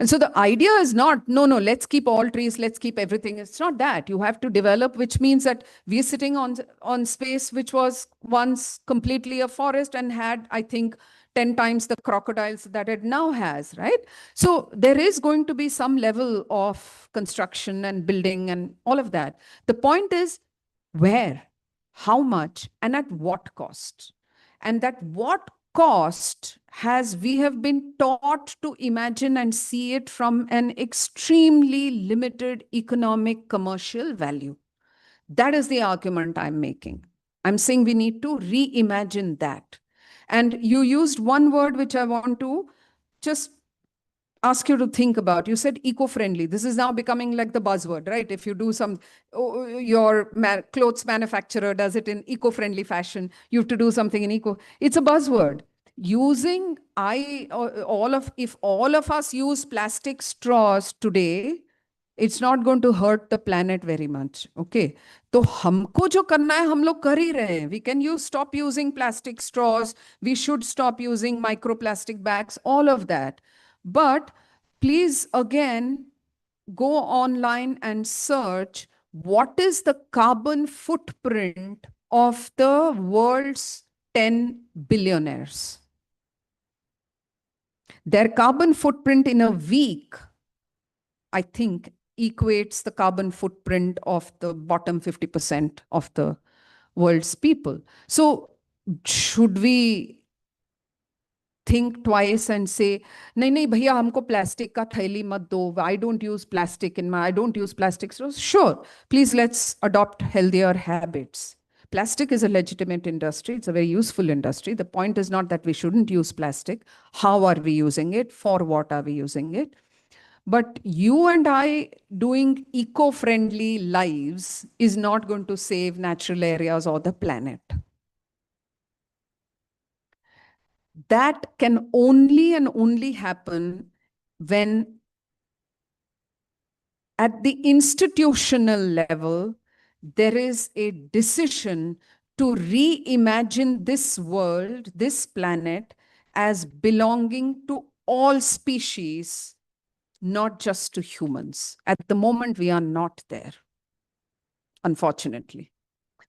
And so the idea is not, no, let's keep all trees, let's keep everything. It's not that. You have to develop, which means that we're sitting on space which was once completely a forest and had, I think, 10 times the crocodiles that it now has, right? So there is going to be some level of construction and building and all of that. The point is where, how much, and at what cost? And that what cost we have been taught to imagine and see it from an extremely limited economic commercial value. That is the argument I'm making. I'm saying we need to reimagine that. And you used one word which I want to just ask you to think about. You said eco-friendly. This is now becoming like the buzzword, right? If you do your clothes manufacturer does it in eco-friendly fashion, you have to do something in eco. It's a buzzword. If all of us use plastic straws today, it's not going to hurt the planet very much. Okay. तो हमको जो करना है हम लोग कर ही रहे हैं. We can stop using plastic straws. We should stop using microplastic bags, all of that. But please, again, go online and search what is the carbon footprint of the world's 10 billionaires. Their carbon footprint in a week, I think, equates the carbon footprint of the bottom 50% of the world's people. So should we think twice and say, nahi, bhaiya, humko plastic ka thaili mat do. I don't use plastic I don't use plastic straws. Sure, please let's adopt healthier habits. Plastic is a legitimate industry. It's a very useful industry. The point is not that we shouldn't use plastic. How are we using it? For what are we using it? But you and I doing eco-friendly lives is not going to save natural areas or the planet. That can only and only happen when at the institutional level, there is a decision to reimagine this world, this planet, as belonging to all species, not just to humans. At the moment, we are not there, unfortunately.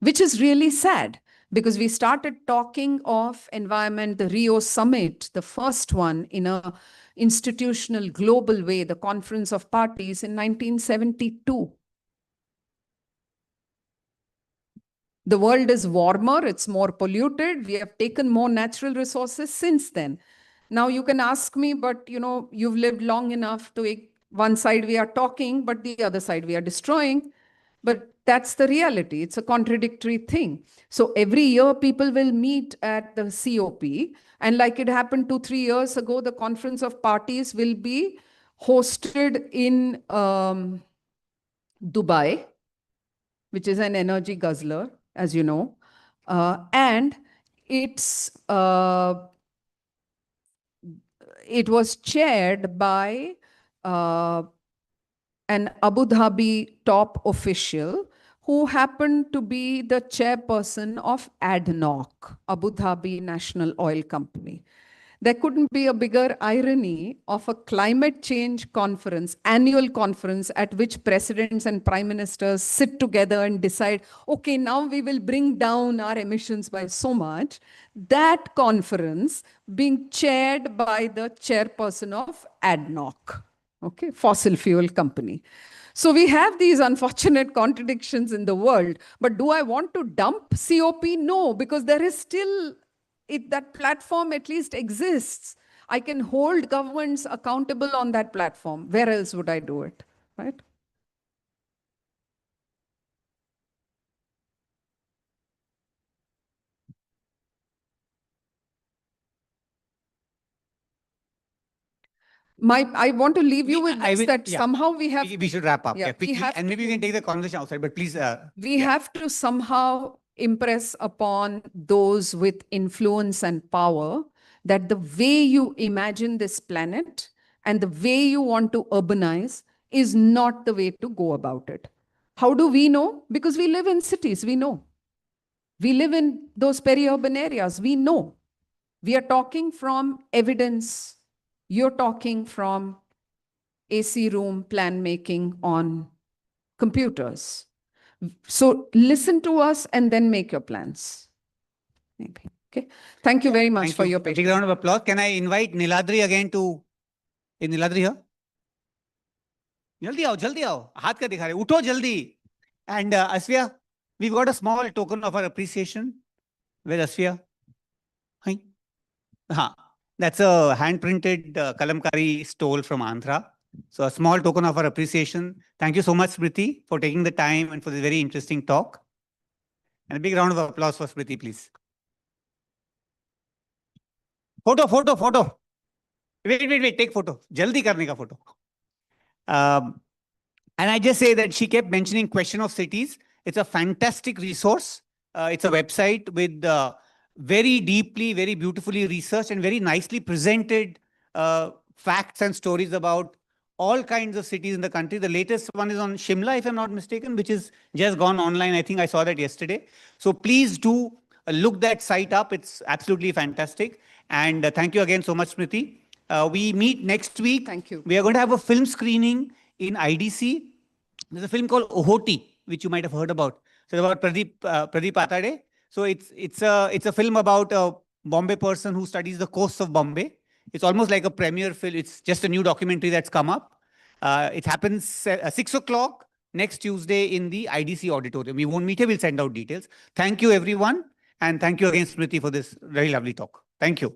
which is really sad because we started talking of environment, the Rio Summit, the first one in a institutional global way, the Conference of Parties in 1972. The world is warmer, it's more polluted. We have taken more natural resources since then. Now you can ask me, but you've lived long enough to one side we are talking, but the other side we are destroying. But that's the reality. It's a contradictory thing. So every year people will meet at the COP. And like it happened 2-3 years ago, the Conference of Parties will be hosted in Dubai, which is an energy guzzler, as you know. And it was chaired by an Abu Dhabi top official who happened to be the chairperson of ADNOC, Abu Dhabi National Oil Company. There couldn't be a bigger irony of a climate change conference, annual conference at which presidents and prime ministers sit together and decide, okay, now we will bring down our emissions by so much. That conference being chaired by the chairperson of ADNOC, okay, fossil fuel company. So we have these unfortunate contradictions in the world. But do I want to dump COP? No, because there is still, that platform at least exists. I can hold governments accountable on that platform. Where else would I do it, right? I want to leave you with this, that somehow we have... We should wrap up. Yeah, Quickly, and maybe we can take the conversation outside, but please... we have to somehow impress upon those with influence and power that the way you imagine this planet and the way you want to urbanize is not the way to go about it. How do we know? Because we live in cities, we know. We live in those peri-urban areas, we know. We are talking from evidence. You're talking from AC room plan making on computers. So listen to us and then make your plans. Maybe. Okay. Thank you very much for your patience. Big round of applause. Can I invite Niladri again to... Is Niladri here? Jaldi aao. Haath ka dikha rahe. Utho jaldi. And Asfiya, we've got a small token of our appreciation. Where's Asfiya? Hi. That's a hand-printed Kalamkari stole from Andhra. So a small token of our appreciation. Thank you so much, Smriti, for taking the time and for this very interesting talk. And a big round of applause for Smriti, please. Photo. Wait, take photo. Jaldi karne ka photo. And I just say that she kept mentioning Question of Cities. It's a fantastic resource. It's a website with very deeply, very beautifully researched and very nicely presented facts and stories about all kinds of cities in the country. The latest one is on Shimla, if I'm not mistaken, which is just gone online. I think I saw that yesterday. So please do look that site up. It's absolutely fantastic. And thank you again so much, Smriti. We meet next week. Thank you. We are going to have a film screening in IDC. There's a film called Ohoti, which you might have heard about. So it's about Pradeep Atade. So it's a film about a Bombay person who studies the coasts of Bombay. It's almost like a premiere film. It's just a new documentary that's come up. It happens at 6 o'clock next Tuesday in the IDC auditorium. We won't meet here. We'll send out details. Thank you, everyone. And thank you again, Smriti, for this very lovely talk. Thank you.